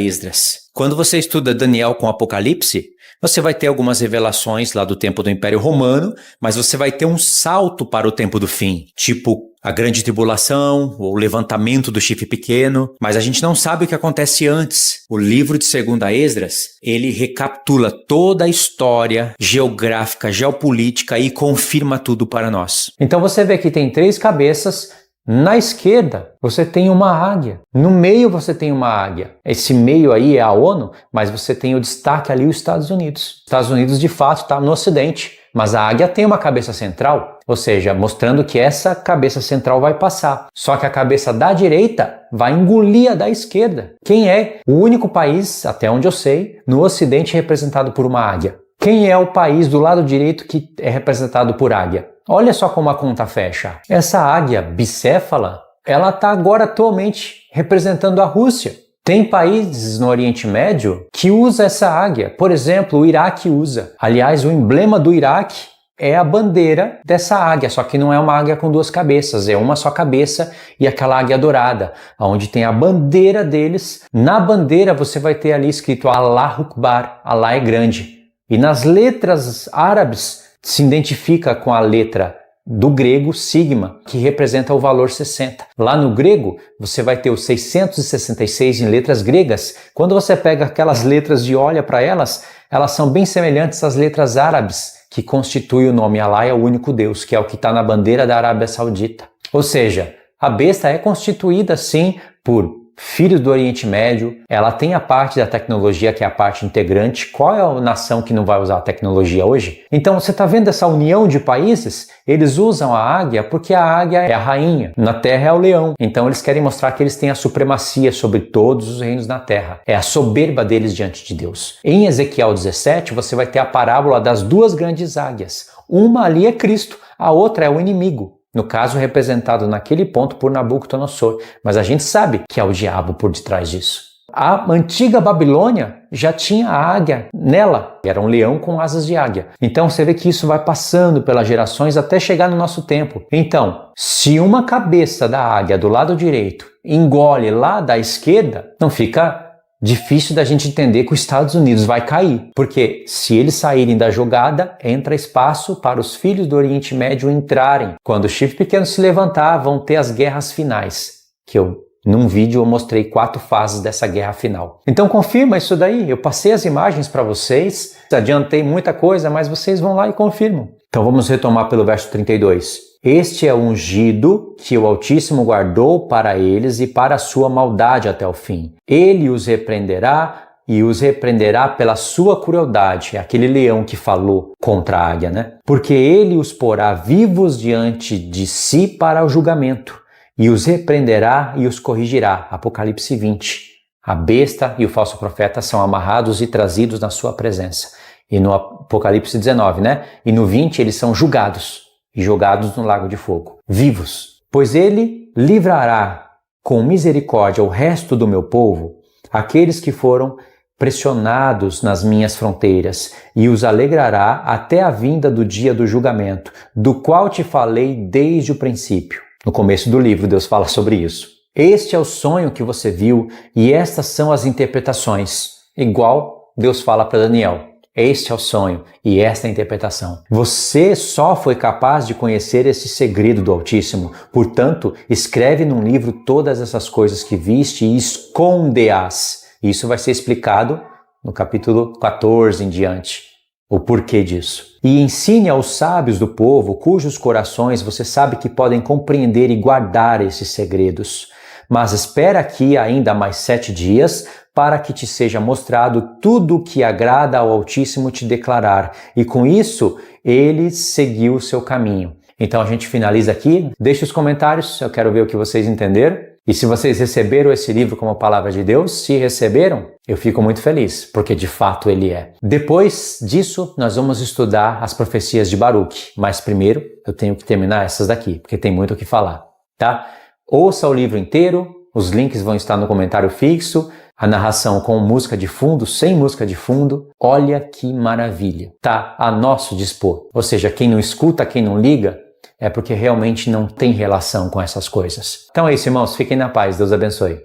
Esdras. Quando você estuda Daniel com Apocalipse, você vai ter algumas revelações lá do tempo do Império Romano, mas você vai ter um salto para o tempo do fim, tipo a grande tribulação, ou o levantamento do chifre pequeno, mas a gente não sabe o que acontece antes. O livro de 2 Esdras, ele recapitula toda a história geográfica, geopolítica e confirma tudo para nós. Então você vê que tem 3 cabeças. Na esquerda, você tem uma águia. No meio, você tem uma águia. Esse meio aí é a ONU, mas você tem o destaque ali, os Estados Unidos. Os Estados Unidos, de fato, está no Ocidente, mas a águia tem uma cabeça central, ou seja, mostrando que essa cabeça central vai passar. Só que a cabeça da direita vai engolir a da esquerda. Quem é o único país, até onde eu sei, no Ocidente representado por uma águia? Quem é o país do lado direito que é representado por águia? Olha só como a conta fecha. Essa águia bicéfala, ela está agora atualmente representando a Rússia. Tem países no Oriente Médio que usa essa águia. Por exemplo, o Iraque usa. Aliás, o emblema do Iraque é a bandeira dessa águia, só que não é uma águia com 2 cabeças, é uma só cabeça e aquela águia dourada, onde tem a bandeira deles. Na bandeira você vai ter ali escrito Allah Akbar, Allah é grande. E nas letras árabes se identifica com a letra do grego sigma, que representa o valor 60. Lá no grego, você vai ter os 666 em letras gregas. Quando você pega aquelas letras e olha para elas, elas são bem semelhantes às letras árabes, que constituem o nome Allah é o único Deus, que é o que está na bandeira da Arábia Saudita. Ou seja, a besta é constituída, sim, por filhos do Oriente Médio, ela tem a parte da tecnologia que é a parte integrante. Qual é a nação que não vai usar a tecnologia hoje? Então você está vendo essa união de países? Eles usam a águia porque a águia é a rainha, na terra é o leão. Então eles querem mostrar que eles têm a supremacia sobre todos os reinos na terra. É a soberba deles diante de Deus. Em Ezequiel 17 você vai ter a parábola das 2 grandes águias. Uma ali é Cristo, a outra é o inimigo. No caso, representado naquele ponto por Nabucodonosor. Mas a gente sabe que é o diabo por detrás disso. A antiga Babilônia já tinha a águia nela. Era um leão com asas de águia. Então você vê que isso vai passando pelas gerações até chegar no nosso tempo. Então, se uma cabeça da águia do lado direito engole lá da esquerda, não fica difícil da gente entender que os Estados Unidos vai cair, porque se eles saírem da jogada, entra espaço para os filhos do Oriente Médio entrarem. Quando o chifre pequeno se levantar, vão ter as guerras finais, que num vídeo eu mostrei 4 fases dessa guerra final. Então confirma isso daí, eu passei as imagens para vocês, adiantei muita coisa, mas vocês vão lá e confirmam. Então vamos retomar pelo verso 32. Este é o ungido que o Altíssimo guardou para eles e para a sua maldade até o fim. Ele os repreenderá e os repreenderá pela sua crueldade. É aquele leão que falou contra a águia, né? Porque ele os porá vivos diante de si para o julgamento e os repreenderá e os corrigirá. Apocalipse 20. A besta e o falso profeta são amarrados e trazidos na sua presença. E no Apocalipse 19, né? E no 20 eles são julgados e jogados no lago de fogo, vivos. Pois ele livrará com misericórdia o resto do meu povo, aqueles que foram pressionados nas minhas fronteiras, e os alegrará até a vinda do dia do julgamento, do qual te falei desde o princípio. No começo do livro, Deus fala sobre isso. Este é o sonho que você viu, e estas são as interpretações. Igual Deus fala para Daniel. Este é o sonho e esta é a interpretação. Você só foi capaz de conhecer esse segredo do Altíssimo. Portanto, escreve num livro todas essas coisas que viste e esconde-as. Isso vai ser explicado no capítulo 14 em diante. O porquê disso. E ensine aos sábios do povo, cujos corações você sabe que podem compreender e guardar esses segredos. Mas espera aqui ainda mais 7 dias, para que te seja mostrado tudo o que agrada ao Altíssimo te declarar. E com isso, ele seguiu o seu caminho. Então a gente finaliza aqui. Deixe os comentários, eu quero ver o que vocês entenderam. E se vocês receberam esse livro como palavra de Deus, se receberam, eu fico muito feliz, porque de fato ele é. Depois disso, nós vamos estudar as profecias de Baruque. Mas primeiro, eu tenho que terminar essas daqui, porque tem muito o que falar, tá? Ouça o livro inteiro, os links vão estar no comentário fixo, a narração com música de fundo, sem música de fundo. Olha que maravilha, tá a nosso dispor. Ou seja, quem não escuta, quem não liga, é porque realmente não tem relação com essas coisas. Então é isso, irmãos, fiquem na paz, Deus abençoe.